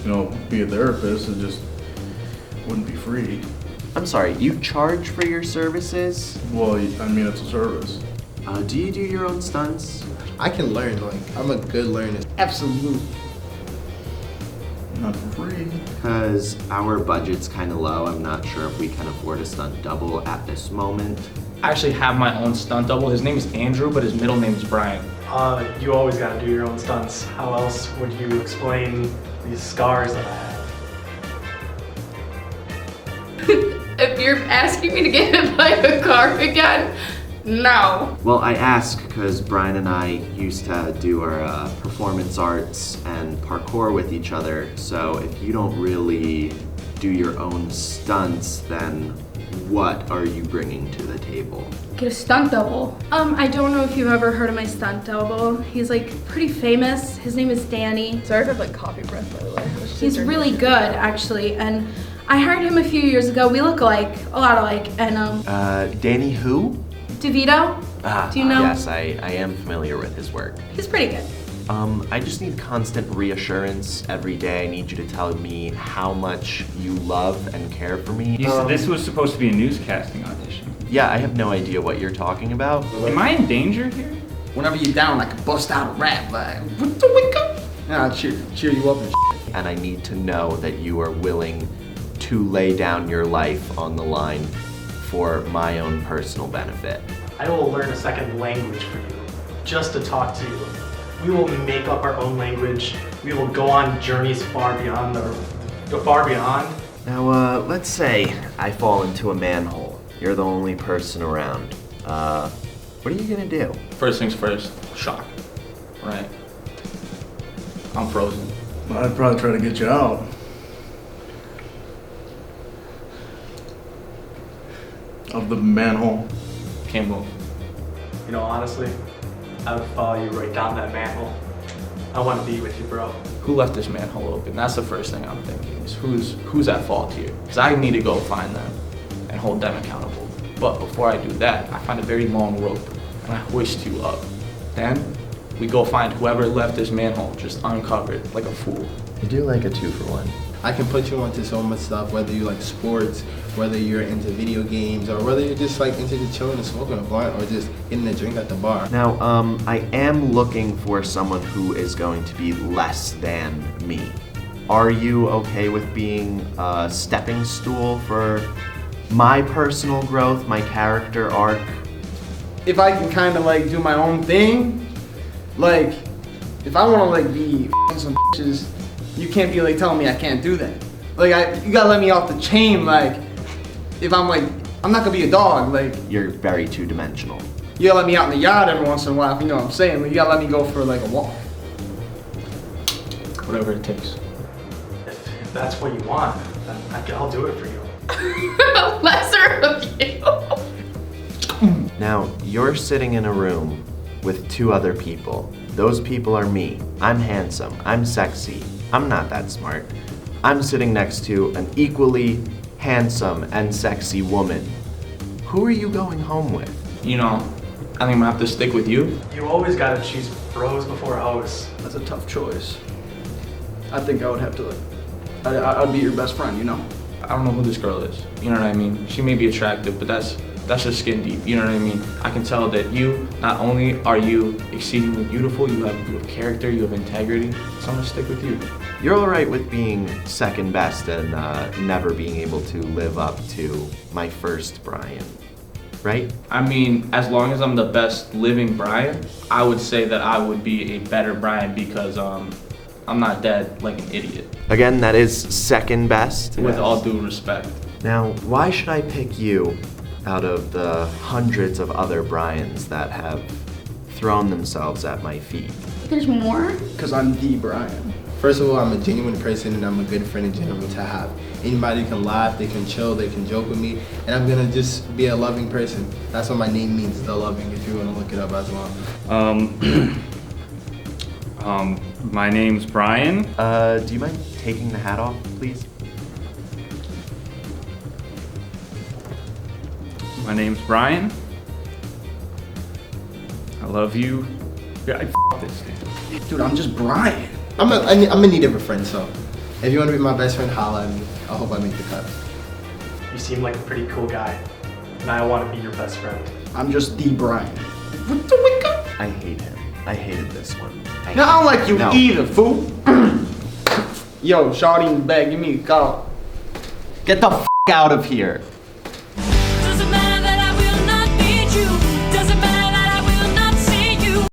Speaker 14: you know, be a therapist. It just wouldn't be free.
Speaker 13: I'm sorry, you charge for your services?
Speaker 14: Well, I mean, it's a service.
Speaker 13: Do you do your own stunts?
Speaker 15: I can learn, like, I'm a good learner.
Speaker 17: Absolutely.
Speaker 14: Not for free.
Speaker 13: Because our budget's kind of low. I'm not sure if we can afford a stunt double at this moment.
Speaker 17: I actually have my own stunt double. His name is Andrew, but his middle name is Bryan.
Speaker 16: You always gotta do your own stunts. How else would you explain these scars that I have?
Speaker 20: If you're asking me to get hit by a car again, no.
Speaker 13: Well, I ask because Bryan and I used to do our performance arts and parkour with each other. So if you don't really do your own stunts, then what are you bringing to the table?
Speaker 19: Get a stunt double. I don't know if you've ever heard of my stunt double. He's like pretty famous. His name is Danny.
Speaker 3: Sorry if I have like coffee breath, by the way.
Speaker 19: He's really good, actually, and I hired him a few years ago. We look alike, a lot alike, and
Speaker 13: Danny who?
Speaker 19: DeVito. Do you know?
Speaker 13: Yes, I am familiar with his work.
Speaker 19: He's pretty good.
Speaker 13: I just need constant reassurance every day. I need you to tell me how much you love and care for me.
Speaker 21: You said this was supposed to be a newscasting audition.
Speaker 13: Yeah, I have no idea what you're talking about.
Speaker 21: Am I in danger here?
Speaker 17: Whenever you're down, I can bust out a rap like, what the wake up? And I'll cheer you up and shit.
Speaker 13: And I need to know that you are willing to lay down your life on the line for my own personal benefit.
Speaker 16: I will learn a second language for you, just to talk to you. We will make up our own language. We will go on journeys far beyond far beyond.
Speaker 13: Now, let's say I fall into a manhole. You're the only person around. What are you gonna do?
Speaker 17: First things first, shock, right? I'm frozen.
Speaker 14: I'd probably try to get you out. Of the manhole.
Speaker 17: Can't move.
Speaker 16: You know, honestly, I would follow you right down that manhole. I want to be with you, bro.
Speaker 17: Who left this manhole open? That's the first thing I'm thinking is who's at fault here? Because I need to go find them and hold them accountable. But before I do that, I find a very long rope and I hoist you up. Then we go find whoever left this manhole just uncovered like a fool.
Speaker 13: You do like a 2-for-1.
Speaker 15: I can put you onto so much stuff, whether you like sports, whether you're into video games, or whether you're just like into just chilling and smoking a blunt, or just getting a drink at the bar.
Speaker 13: Now, I am looking for someone who is going to be less than me. Are you okay with being a stepping stool for my personal growth, my character arc?
Speaker 17: If I can kind of like do my own thing, like if I want to like be some bitches, you can't be like telling me I can't do that. Like you gotta let me off the chain. Like if I'm like, I'm not gonna be a dog. Like
Speaker 13: you're very two-dimensional.
Speaker 17: You gotta let me out in the yard every once in a while. If you know what I'm saying. Like, you gotta let me go for like a walk. Whatever it takes.
Speaker 16: If that's what you want, then I'll do it for you.
Speaker 20: Lesser of you.
Speaker 13: Now, you're sitting in a room with 2 other people. Those people are me. I'm handsome. I'm sexy. I'm not that smart. I'm sitting next to an equally handsome and sexy woman. Who are you going home with?
Speaker 17: You know, I think I'm gonna have to stick with you.
Speaker 16: You always gotta choose bros before hoes.
Speaker 18: That's a tough choice. I think I would have to, I'd be your best friend, you know?
Speaker 17: I don't know who this girl is. You know what I mean? She may be attractive, but that's just skin deep. You know what I mean? I can tell that you, not only are you exceedingly beautiful, you have character, you have integrity. So I'm gonna stick with you.
Speaker 13: You're all right with being second best and never being able to live up to my first Bryan, right?
Speaker 17: I mean, as long as I'm the best living Bryan, I would say that I would be a better Bryan because I'm not dead like an idiot.
Speaker 13: Again, that is second best.
Speaker 17: With all due respect.
Speaker 13: Now, why should I pick you out of the hundreds of other Bryans that have thrown themselves at my feet?
Speaker 20: There's more?
Speaker 18: Because I'm the Bryan.
Speaker 15: First of all, I'm a genuine person and I'm a good friend and gentleman to have. Anybody can laugh, they can chill, they can joke with me, and I'm gonna just be a loving person. That's what my name means, the loving, if you wanna look it up as well.
Speaker 21: My name's Bryan.
Speaker 13: Do you mind taking the hat off, please?
Speaker 21: My name's Bryan. I love you. Yeah, this dude.
Speaker 18: Dude, I'm just Bryan.
Speaker 15: I'm in need of a friend, so if you wanna be my best friend, holla at me. I hope I make the cut.
Speaker 16: You seem like a pretty cool guy, and I want to be your best friend.
Speaker 18: I'm just the Bryan.
Speaker 13: I hate him. I hated this one.
Speaker 18: I don't like you either, fool. Yo, shawty in the bag, give me a call.
Speaker 13: Get the f out of here.
Speaker 12: Doesn't matter that I will not beat you. Doesn't matter that I will not see you.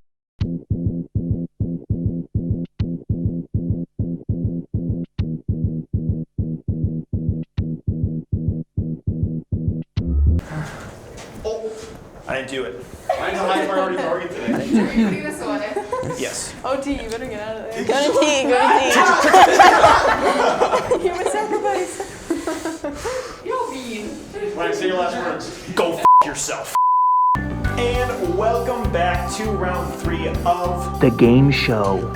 Speaker 1: I didn't do it. Mine's a high priority target today.
Speaker 5: Are you putting this away?
Speaker 1: Yes.
Speaker 5: Oh, T, you better get out of there.
Speaker 7: Go to T, go to T.
Speaker 5: Human sacrifice.
Speaker 20: You're mean.
Speaker 1: Ryan, say your last words. Go f yourself. And welcome back to round 3 of
Speaker 2: The game show.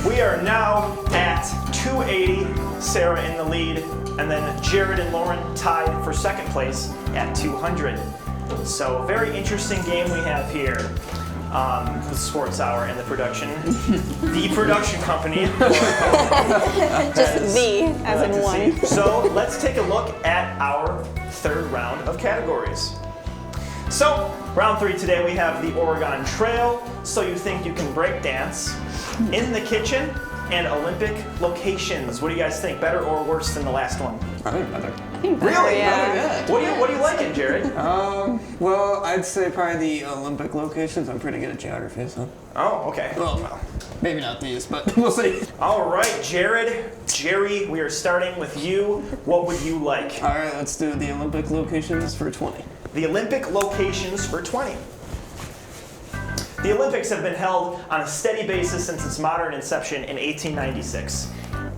Speaker 1: We are now at 280, Sarah in the lead, and then Jared and Lauren tied for second place at 200. So a very interesting game we have here. The Sports Hour and the production. The production company.
Speaker 7: Just the, as in one.
Speaker 1: So let's take a look at our third round of categories. So, round 3 today we have the Oregon Trail, So You Think You Can Break Dance, In the Kitchen, and Olympic Locations. What do you guys think? Better or worse than the last one?
Speaker 4: I think better.
Speaker 1: Really?
Speaker 4: Yeah.
Speaker 1: What do you like it, Jared?
Speaker 4: Well, I'd say probably the Olympic locations. I'm pretty good at geography, so.
Speaker 1: Oh, okay.
Speaker 4: Well, maybe not these, but we'll see.
Speaker 1: All right, Jerry, we are starting with you. What would you like?
Speaker 4: All right, let's do the Olympic locations for 20.
Speaker 1: The Olympic locations for 20. The Olympics have been held on a steady basis since its modern inception in 1896.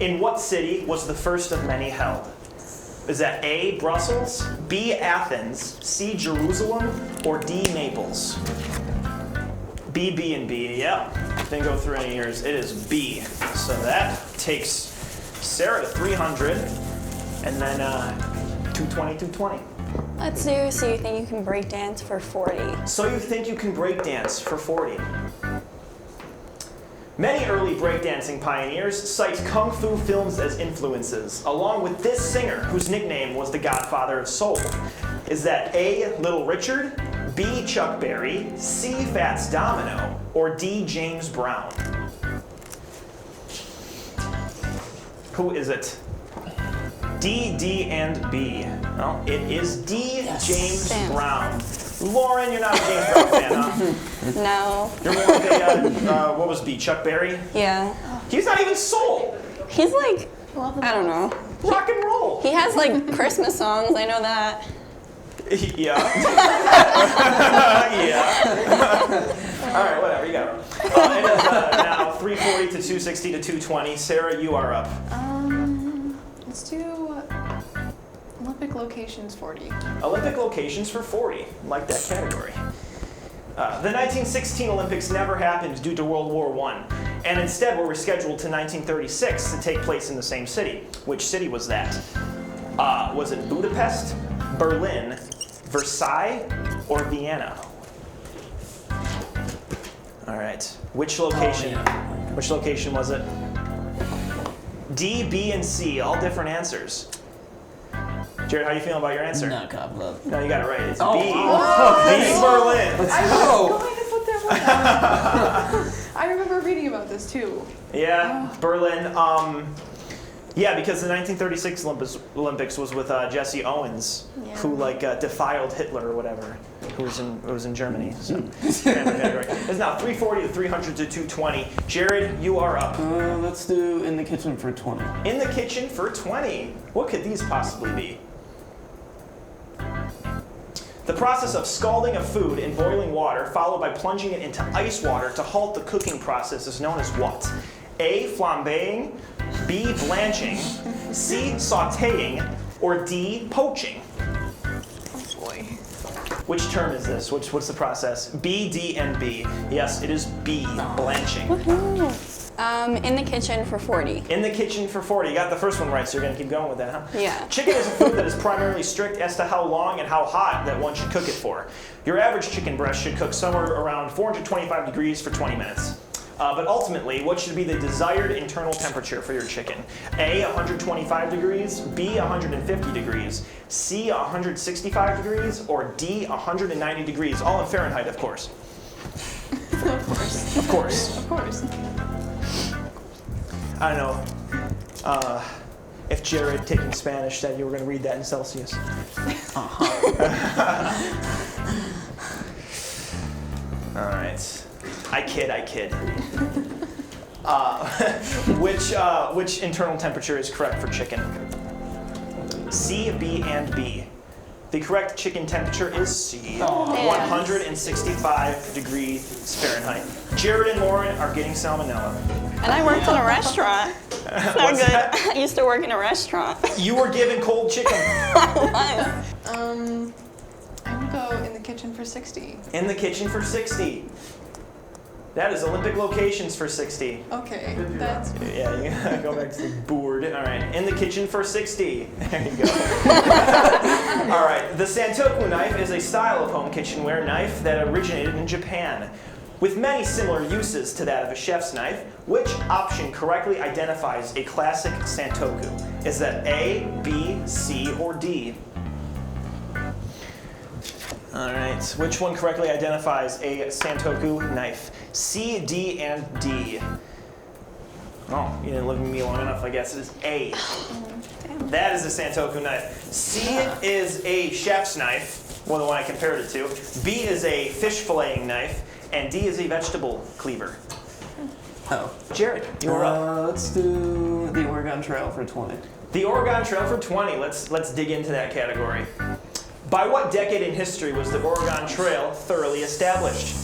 Speaker 1: In what city was the first of many held? Is that A, Brussels, B, Athens, C, Jerusalem, or D, Naples? B, B, and B, yeah. Didn't go through any years. It is B. So that takes Sarah to 300, and then 220, 220.
Speaker 7: Let's do So You Think You Can Break Dance for 40.
Speaker 1: So You Think You Can Break Dance for 40. Many early breakdancing pioneers cite kung fu films as influences, along with this singer whose nickname was the Godfather of Soul. Is that A, Little Richard, B, Chuck Berry, C, Fats Domino, or D, James Brown? Who is it? D, D, and B. Well, it is D, James Brown. Lauren, you're not a James Brown fan, huh?
Speaker 7: No.
Speaker 1: You're more of a, what was B, Chuck Berry?
Speaker 7: Yeah.
Speaker 1: He's not even soul.
Speaker 7: He's like, I don't know.
Speaker 1: Rock and roll.
Speaker 7: He has like Christmas songs, I know that.
Speaker 1: Yeah. Yeah. All right, whatever, you got it. It is now 340 to 260 to 220. Sarah, you are up.
Speaker 5: Let's do Olympic locations 40.
Speaker 1: Olympic locations for 40. Like that category. The 1916 Olympics never happened due to World War I, and instead were rescheduled to 1936 to take place in the same city. Which city was that? Was it Budapest, Berlin, Versailles, or Vienna? All right. Which location? Which location was it? D, B, and C. All different answers. Jared, how you feeling about your answer?
Speaker 4: Not confident.
Speaker 1: No, you got it right. It's
Speaker 4: Oh,
Speaker 1: B.
Speaker 4: wow.
Speaker 1: B, Berlin.
Speaker 4: Let's
Speaker 5: I
Speaker 4: go.
Speaker 5: was going to put that one down. I remember reading about this too.
Speaker 1: Yeah, Berlin. Yeah, because the 1936 Olympics was with Jesse Owens, who defiled Hitler or whatever, who was in Germany. So it's now 340 to 300 to 220. Jared, you are up.
Speaker 4: Let's do in the kitchen for 20.
Speaker 1: In the kitchen for 20. What could these possibly be? The process of scalding a food in boiling water, followed by plunging it into ice water to halt the cooking process, is known as what? A, flambeing, B, blanching, C, sautéing, or D, poaching?
Speaker 5: Oh boy.
Speaker 1: Which term is this? What's the process? B, D, and B. Yes, it is B, blanching.
Speaker 7: In the kitchen for 40.
Speaker 1: In the kitchen for 40. You got the first one right, so you're gonna keep going with that, huh?
Speaker 7: Yeah.
Speaker 1: Chicken is a food that is primarily strict as to how long and how hot that one should cook it for. Your average chicken breast should cook somewhere around 425 degrees for 20 minutes. But ultimately, what should be the desired internal temperature for your chicken? A, 125 degrees, B, 150 degrees, C, 165 degrees, or D, 190 degrees, all in Fahrenheit, of course.
Speaker 5: Of course.
Speaker 1: Of course.
Speaker 5: Of course.
Speaker 1: I don't know if Jared, taking Spanish, said you were going to read that in Celsius. All right. I kid. Which internal temperature is correct for chicken? C, B, and B. The correct chicken temperature is C, 165 degrees Fahrenheit. Jared and Lauren are getting salmonella.
Speaker 7: And I worked in a restaurant. It's not good. I used to work in a restaurant.
Speaker 1: You were given cold chicken.
Speaker 5: I'm gonna go in the kitchen for 60.
Speaker 1: In the kitchen for 60. That is Olympic locations for 60.
Speaker 5: Okay, that's...
Speaker 1: Yeah, you gotta go back to the board. All right, in the kitchen for 60. There you go. All right, the Santoku knife is a style of home kitchenware knife that originated in Japan. With many similar uses to that of a chef's knife, which option correctly identifies a classic Santoku? Is that A, B, C, or D? All right, which one correctly identifies a Santoku knife? C, D, and D. Oh, you didn't live with me long enough, I guess. It is A. That is a Santoku knife. C is a chef's knife, well, the one I compared it to. B is a fish filleting knife, and D is a vegetable cleaver.
Speaker 4: Oh.
Speaker 1: Jared, you are up.
Speaker 4: Let's do the Oregon Trail for 20.
Speaker 1: The Oregon Trail for 20. Let's dig into that category. By what decade in history was the Oregon Trail thoroughly established?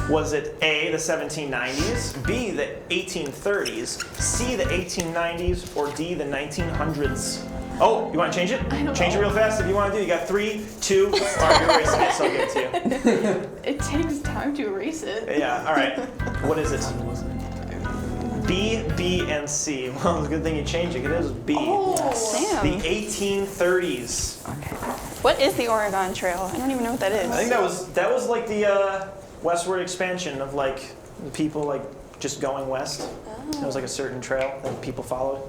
Speaker 1: Was it A, the 1790s, B, the 1830s, C, the 1890s, or D, the 1900s? Oh, you want to change it? Change it real fast if you want to do. You got 3, 2, or you're erasing it, so I'll give it to you.
Speaker 5: It takes time to erase it.
Speaker 1: Yeah, all right. What is it? B, B, and C. Well, it's a good thing you changed it, because it was B.
Speaker 7: Oh, damn.
Speaker 1: The 1830s.
Speaker 7: Okay. What is the Oregon Trail? I don't even know what that is.
Speaker 1: I think that was like the westward expansion of like people like just going west.
Speaker 7: Oh.
Speaker 1: It was like a certain trail that people followed.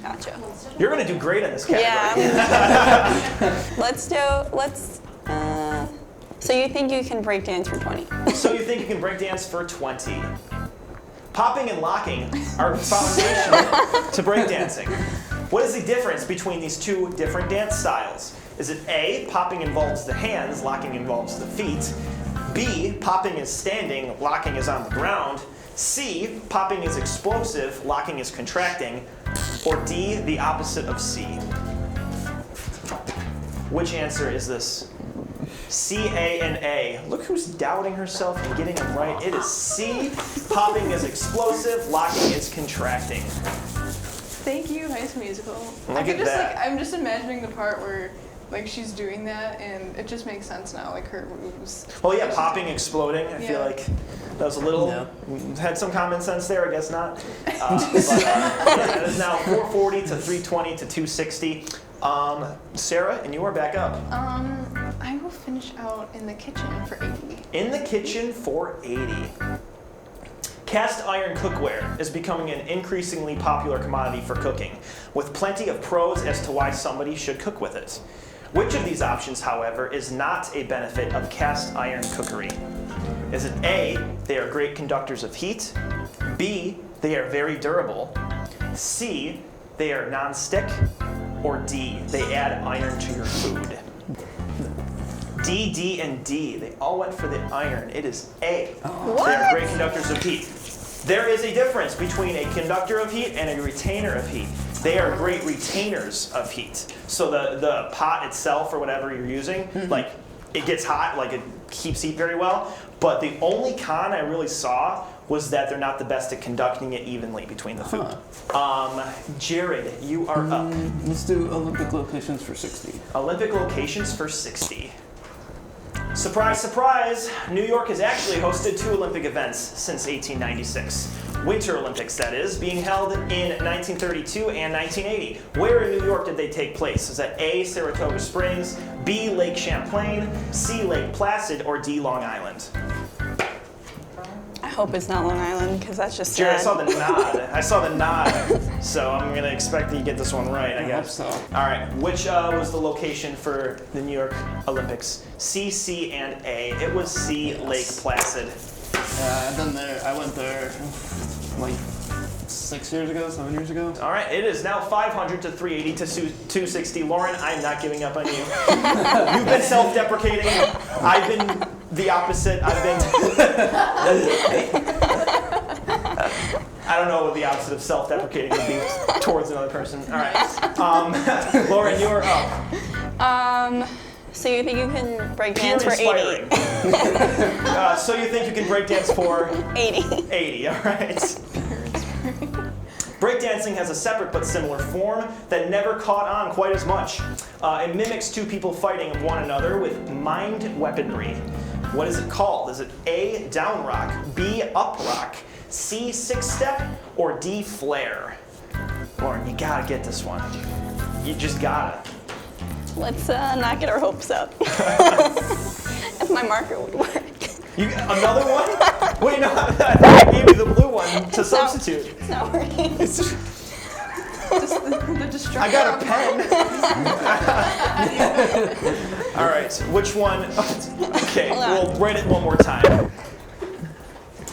Speaker 7: Gotcha.
Speaker 1: You're gonna do great in this category.
Speaker 7: Yeah. So you think you can break dance for 20?
Speaker 1: So you think you can break dance for 20? Popping and locking are foundational to breakdancing. What is the difference between these two different dance styles? Is it A, popping involves the hands, locking involves the feet? B, popping is standing, locking is on the ground? C, popping is explosive, locking is contracting? Or D, the opposite of C? Which answer is this? C, A, and A. Look who's doubting herself and getting them right. It is C. Popping is explosive, locking is contracting.
Speaker 5: Thank you, High School Musical.
Speaker 1: Look at that.
Speaker 5: I'm just imagining the part where like she's doing that, and it just makes sense now, like her moves.
Speaker 1: Well, yeah, popping, exploding. I feel like that was a little, had some common sense there, I guess not. That is now 440 to 320 to 260. Sarah, and you are back up.
Speaker 5: I will finish out in the kitchen for 80.
Speaker 1: In the kitchen for 80. Cast iron cookware is becoming an increasingly popular commodity for cooking, with plenty of pros as to why somebody should cook with it. Which of these options, however, is not a benefit of cast iron cookery? Is it A, they are great conductors of heat, B, they are very durable, C, they are non-stick, or D, they add iron to your food? D, D, and D, they all went for the iron. It is A. They are great conductors of heat. There is a difference between a conductor of heat and a retainer of heat. They are great retainers of heat. So the pot itself or whatever you're using, like it gets hot, like it keeps heat very well. But the only con I really saw was that they're not the best at conducting it evenly between the food. Jared, you are up.
Speaker 4: Let's do Olympic locations for 60.
Speaker 1: Olympic locations for 60. Surprise, surprise! New York has actually hosted 2 Olympic events since 1896. Winter Olympics, that is, being held in 1932 and 1980. Where in New York did they take place? Is that A, Saratoga Springs, B, Lake Champlain, C, Lake Placid, or D, Long Island?
Speaker 7: I hope it's not Long Island, because that's just
Speaker 1: Jared,
Speaker 7: sad.
Speaker 1: I saw the nod, so I'm gonna expect that you get this one right, I guess.
Speaker 4: hope so.
Speaker 1: All right, which was the location for the New York Olympics? C, C, and A. It was C, Lake Placid.
Speaker 4: I've been there. I went there like 6 years ago, 7 years ago.
Speaker 1: All right, it is now 500 to 380 to 260. Lauren, I'm not giving up on you. You've been self-deprecating. I've been the opposite. I've been... I don't know what the opposite of self-deprecating would be towards another person. All right. Lauren, you are up.
Speaker 7: So you think you can break dance for 80?
Speaker 1: So you think you can break dance for
Speaker 7: 80.
Speaker 1: 80, all right. Breakdancing has a separate but similar form that never caught on quite as much. It mimics 2 people fighting one another with mimed weaponry. What is it called? Is it A, down rock, B, up rock, C, 6-step, or D, flare? Lauren, you gotta get this one. You just gotta.
Speaker 7: Let's not get our hopes up. If my marker would work.
Speaker 1: Another one? Wait, no, I gave you the blue one to substitute.
Speaker 7: It's not working.
Speaker 3: The distraction.
Speaker 1: I got a pen. All right, which one? Okay, we'll write it one more time.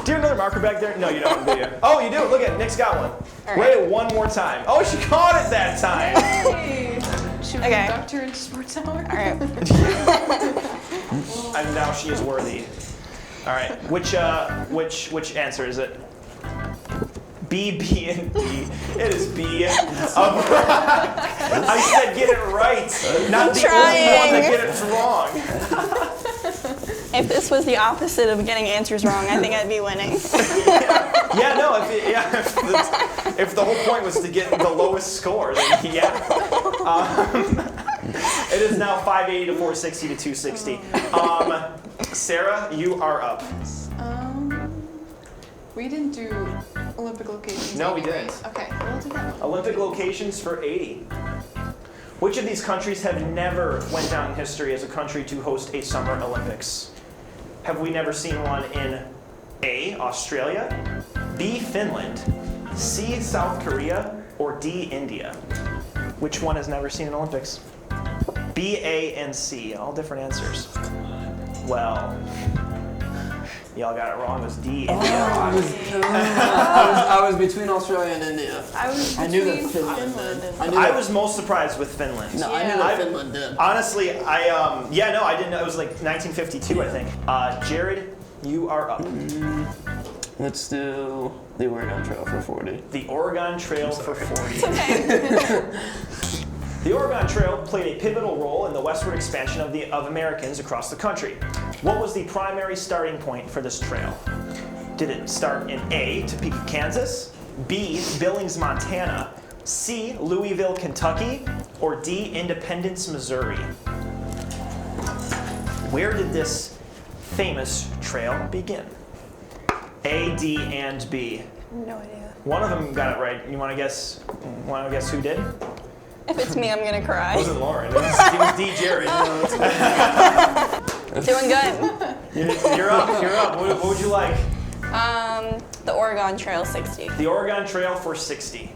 Speaker 1: Do you have another marker back there? No, you don't, do you? Oh, you do. Look at it. Nick's got one. Write it one more time. Oh, she caught it that time.
Speaker 3: Hey. Should we induct her into Sports Hour?
Speaker 7: All right.
Speaker 1: And now she is worthy. All right, which answer is it? B, B, and D. It is B. I said get it right, not the only one that get it wrong.
Speaker 7: If this was the opposite of getting answers wrong, I think I'd be winning.
Speaker 1: Yeah, no, if the whole point was to get the lowest score, then yeah. It is now 580 to 460 to 260. Sarah, you are up.
Speaker 3: We didn't do Olympic locations.
Speaker 1: No, we didn't.
Speaker 3: Okay, we'll do that.
Speaker 1: Olympic locations for 80. Which of these countries have never went down in history as a country to host a Summer Olympics? Have we never seen one in A, Australia, B, Finland, C, South Korea, or D, India? Which one has never seen an Olympics? B, A, and C, all different answers. Well, y'all got it wrong. It was D, India.
Speaker 4: I was between Australia and India.
Speaker 3: I
Speaker 4: knew that Finland did.
Speaker 1: I was most surprised with Finland.
Speaker 4: No, I knew that Finland did.
Speaker 1: Honestly, I didn't know. It was like 1952, I think. Jared, you are up.
Speaker 4: Let's do the Oregon Trail for 40.
Speaker 1: The Oregon Trail for 40. The Oregon Trail played a pivotal role in the westward expansion of Americans across the country. What was the primary starting point for this trail? Did it start in A, Topeka, Kansas, B, Billings, Montana, C, Louisville, Kentucky, or D, Independence, Missouri? Where did this famous trail begin? A, D, and B.
Speaker 7: No idea.
Speaker 1: One of them got it right. You want to guess? Who did?
Speaker 7: If it's me, I'm gonna cry.
Speaker 1: It wasn't Lauren. It was D. Jared.
Speaker 7: Doing good.
Speaker 1: You're up. What would you like?
Speaker 7: The Oregon Trail 60.
Speaker 1: The Oregon Trail for 60.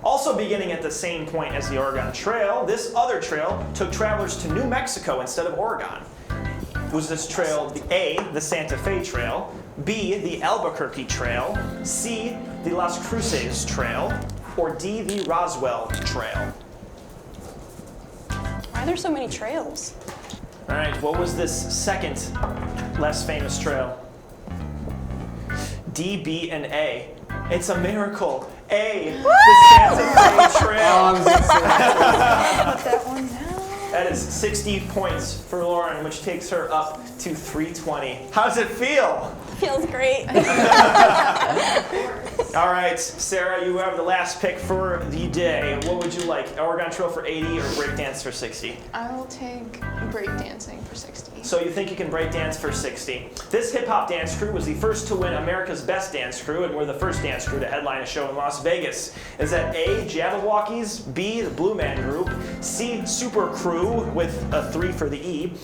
Speaker 1: Also beginning at the same point as the Oregon Trail, this other trail took travelers to New Mexico instead of Oregon. Was this trail A, the Santa Fe Trail, B, the Albuquerque Trail, C, the Las Cruces Trail, or D, the Roswell Trail?
Speaker 7: Why are there so many trails?
Speaker 1: All right, what was this second less famous trail? D, B, and A. It's a miracle. A, the Santa Fe Trail.
Speaker 3: Put that one down.
Speaker 1: That is 60 points for Lauren, which takes her up to 320. How does it feel?
Speaker 7: Feels great.
Speaker 1: All right, Sarah, you have the last pick for the day. What would you like, Oregon Trail for 80 or breakdance for 60?
Speaker 3: I will take breakdancing for 60.
Speaker 1: So you think you can breakdance for 60. This hip-hop dance crew was the first to win America's Best Dance Crew, and we're the first dance crew to headline a show in Las Vegas. Is that A, Jabberwockies, B, the Blue Man Group, C, Super Crew with a 3 for the E,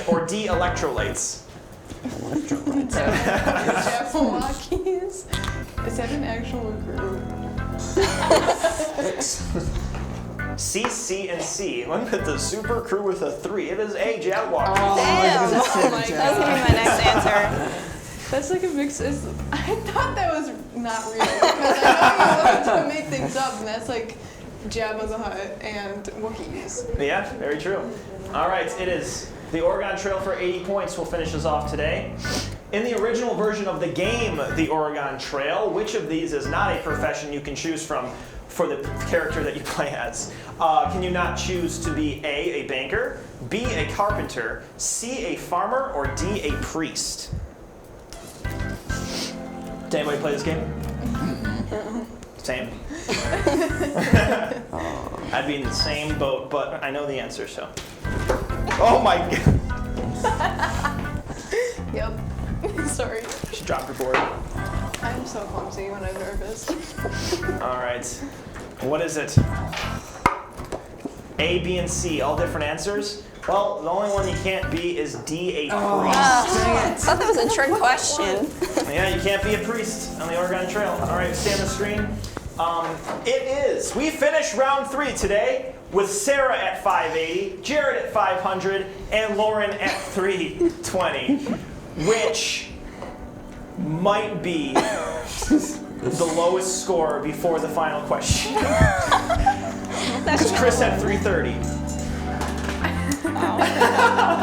Speaker 1: or D, Electrolytes?
Speaker 3: Jabberwockies? Is that an actual group?
Speaker 1: C, C, and C. One with the Super Crew with a 3. It is A, Jabberwockies.
Speaker 7: Damn! Oh my God. That was gonna be my next answer.
Speaker 3: That's like a mix. I thought that was not real because I know you love to make things up, and that's like Jabba the Hutt and Wookiees.
Speaker 1: Yeah, very true. All right, it is the Oregon Trail for 80 points. Will finish us off today. In the original version of the game, The Oregon Trail, which of these is not a profession you can choose from for the character that you play as? Can you not choose to be A, banker, B, a carpenter, C, a farmer, or D, a priest? Did anybody play this game? Same. I'd be in the same boat, but I know the answer, so. Oh my God.
Speaker 3: Yep. Sorry.
Speaker 1: She dropped her board.
Speaker 3: I'm so clumsy when I'm nervous.
Speaker 1: All right. What is it? A, B, and C, all different answers? Well, the only one you can't be is D, a priest.
Speaker 7: I thought that was a trick question.
Speaker 1: Yeah, you can't be a priest on the Oregon Trail. All right, stay on the screen. It is. We finished round 3 today with Sarah at 580, Jared at 500, and Lauren at 320, which might be the lowest score before the final question. Because Chris had 330.
Speaker 7: Oh.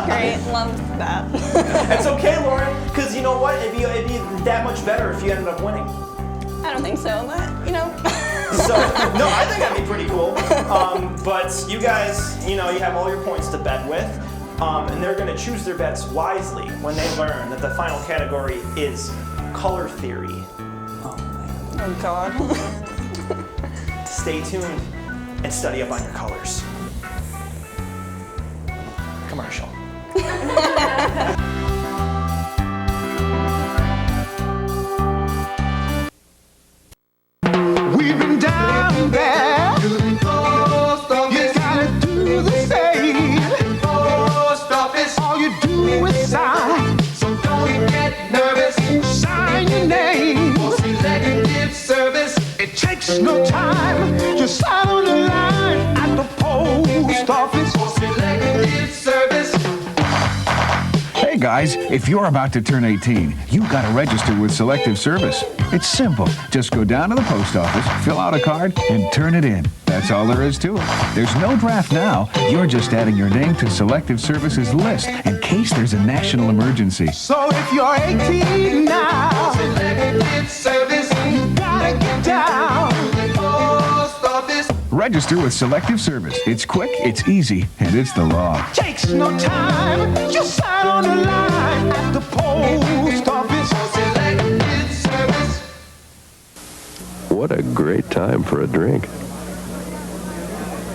Speaker 7: Great, love that.
Speaker 1: It's okay, Lauren, because you know what? It'd be that much better if you ended up winning.
Speaker 7: I don't think so, but you know.
Speaker 1: So, no, I think that'd be pretty cool. But you guys, you know, you have all your points to bet with. And they're going to choose their bets wisely when they learn that the final category is color theory.
Speaker 7: Oh, God.
Speaker 1: Stay tuned and study up on your colors. Commercial.
Speaker 8: We've been down there. You gotta do the same. All you do is sign. So don't get nervous. Sign your name. For selective service. It takes no time. Just sign on the line at the post office. For selective service.
Speaker 9: Hey guys, if you're about to turn 18, you've got to register with Selective Service. It's simple. Just go down to the post office, fill out a card, and turn it in. That's all there is to it. There's no draft now. You're just adding your name to Selective Service's list in case there's a national emergency.
Speaker 8: So if you're 18 now, Selective Service, you gotta get down to the post office.
Speaker 9: Register with Selective Service. It's quick, it's easy, and it's the law.
Speaker 8: Takes no time. Just sign on the line at the post office. Selective Service.
Speaker 6: What a great time for a drink.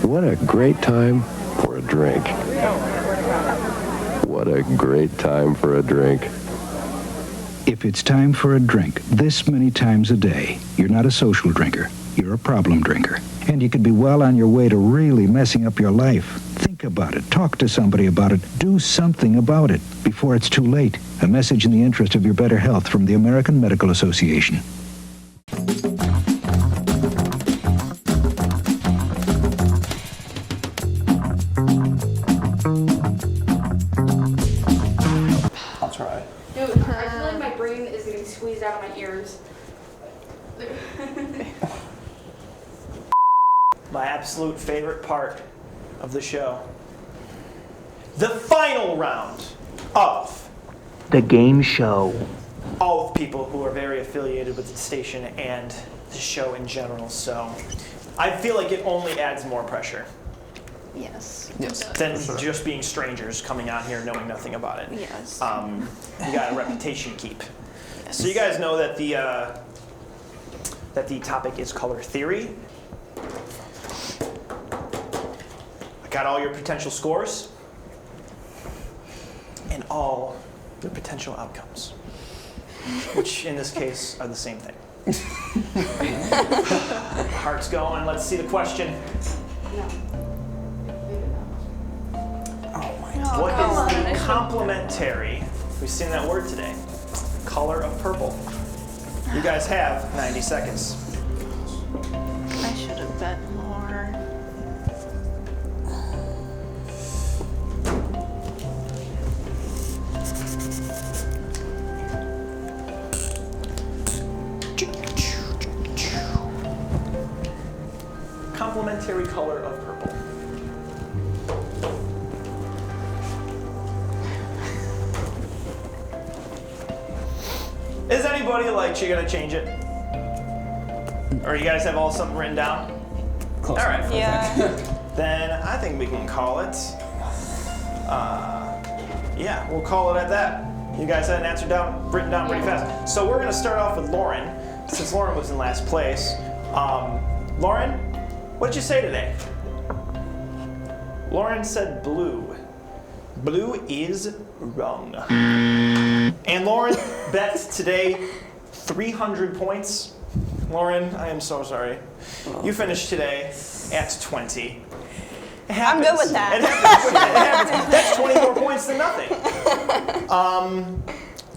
Speaker 6: What a great time for a drink. What a great time for a drink.
Speaker 22: If it's time for a drink this many times a day, you're not a social drinker.
Speaker 9: you're a problem drinker. And you could be well on your way to really messing up your life. Think about it. Talk to somebody about it. Do something about it before it's too late. A message in the interest of your better health from the American Medical Association.
Speaker 4: I'll try.
Speaker 20: Dude, I feel like my brain is getting squeezed out of my ears.
Speaker 1: My absolute favorite part of the show. The final round of
Speaker 2: The game show.
Speaker 1: all of people who are very affiliated with the station and the show in general. So I feel like it only adds more pressure
Speaker 3: Yes.
Speaker 1: than just being strangers coming out here knowing nothing about it.
Speaker 3: Yes.
Speaker 1: You got a reputation to keep. So you guys know that the topic is color theory. I got all your potential scores and all your potential outcomes, which in this case are the same thing. Heart's going. Let's see the question. What is the complementary, we've seen that word today, color of purple? You guys have 90 seconds.
Speaker 3: I should have bet more.
Speaker 1: Complementary color of purple. Is anybody like you gonna change it? Or you guys have all something written down?
Speaker 4: Close.
Speaker 1: All right.
Speaker 7: Yeah.
Speaker 1: Then I think we can call it. Yeah, we'll call it at that. You guys had an answer written down pretty fast. So we're gonna start off with Lauren, since Lauren was in last place. Lauren, what did you say today? Lauren said blue. Blue is wrong. And Lauren bet today 300 points. Lauren, I am so sorry. You finished today at 20.
Speaker 7: I'm good with that.
Speaker 1: It happens. That's 20 more points than nothing.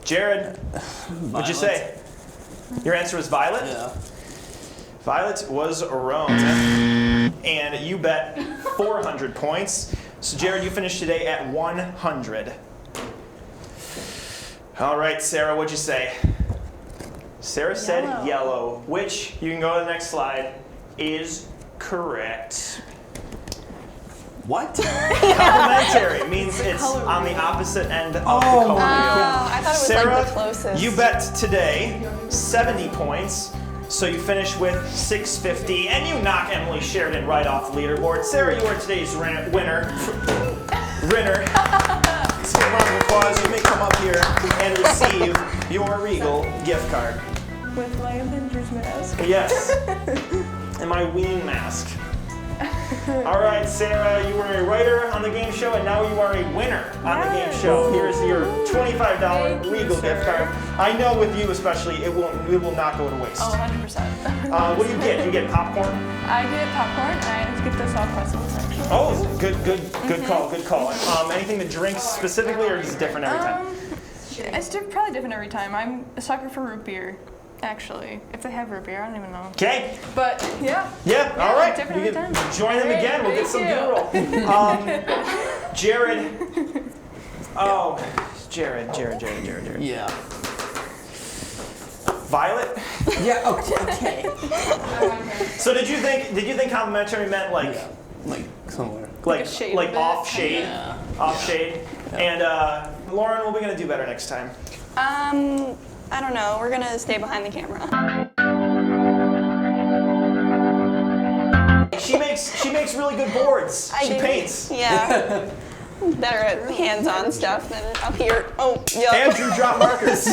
Speaker 1: Jared, what'd you say? Your answer was violet?
Speaker 4: Yeah.
Speaker 1: Violet was wrong. And you bet 400 points. So Jared, you finished today at 100. All right, Sarah, what'd you say? Sarah said yellow, which, you can go to the next slide, is correct.
Speaker 4: What?
Speaker 1: Complementary means it's on the opposite end of the color wheel.
Speaker 7: I thought it was
Speaker 1: Sarah,
Speaker 7: like the closest.
Speaker 1: you bet today 70 points, so you finish with 650, and you knock Emily Sheridan right off the leaderboard. Sarah, you are today's winner. Let's give a round of applause. You may come up here and receive your Regal gift card.
Speaker 3: With my Avengers mask.
Speaker 1: Yes. And my ween mask. All right, Sarah, you were a writer on the game show, and now you are a winner on the game show. Here's your $25 Regal gift card. I know with you especially, it will not go to waste.
Speaker 3: Oh, 100%.
Speaker 1: What do you get? You get popcorn?
Speaker 3: I get popcorn. I get the soft pretzels, actually.
Speaker 1: Oh, good call, good call. Anything to drink specifically, or is it different every time?
Speaker 3: It's probably different every time. I'm a sucker for root beer, actually. If they have root beer, I don't even know.
Speaker 1: Okay.
Speaker 3: But yeah.
Speaker 1: Yeah, all right.
Speaker 3: Different
Speaker 1: You
Speaker 3: every
Speaker 1: can
Speaker 3: time.
Speaker 1: join them again. We'll get some good roll. Jared. Oh, Jared.
Speaker 4: Yeah.
Speaker 1: Violet.
Speaker 4: Yeah. Okay.
Speaker 1: So did you think complimentary meant like
Speaker 4: somewhere
Speaker 1: like
Speaker 3: a shade
Speaker 1: like
Speaker 3: of it?
Speaker 1: off shade,
Speaker 4: Yeah.
Speaker 1: off shade? And Lauren, what are we gonna do better next time?
Speaker 7: I don't know. We're gonna stay behind the camera.
Speaker 1: She makes really good boards. She paints.
Speaker 7: Yeah. Better at hands-on stuff than up here. Oh, yeah.
Speaker 1: Andrew drop markers.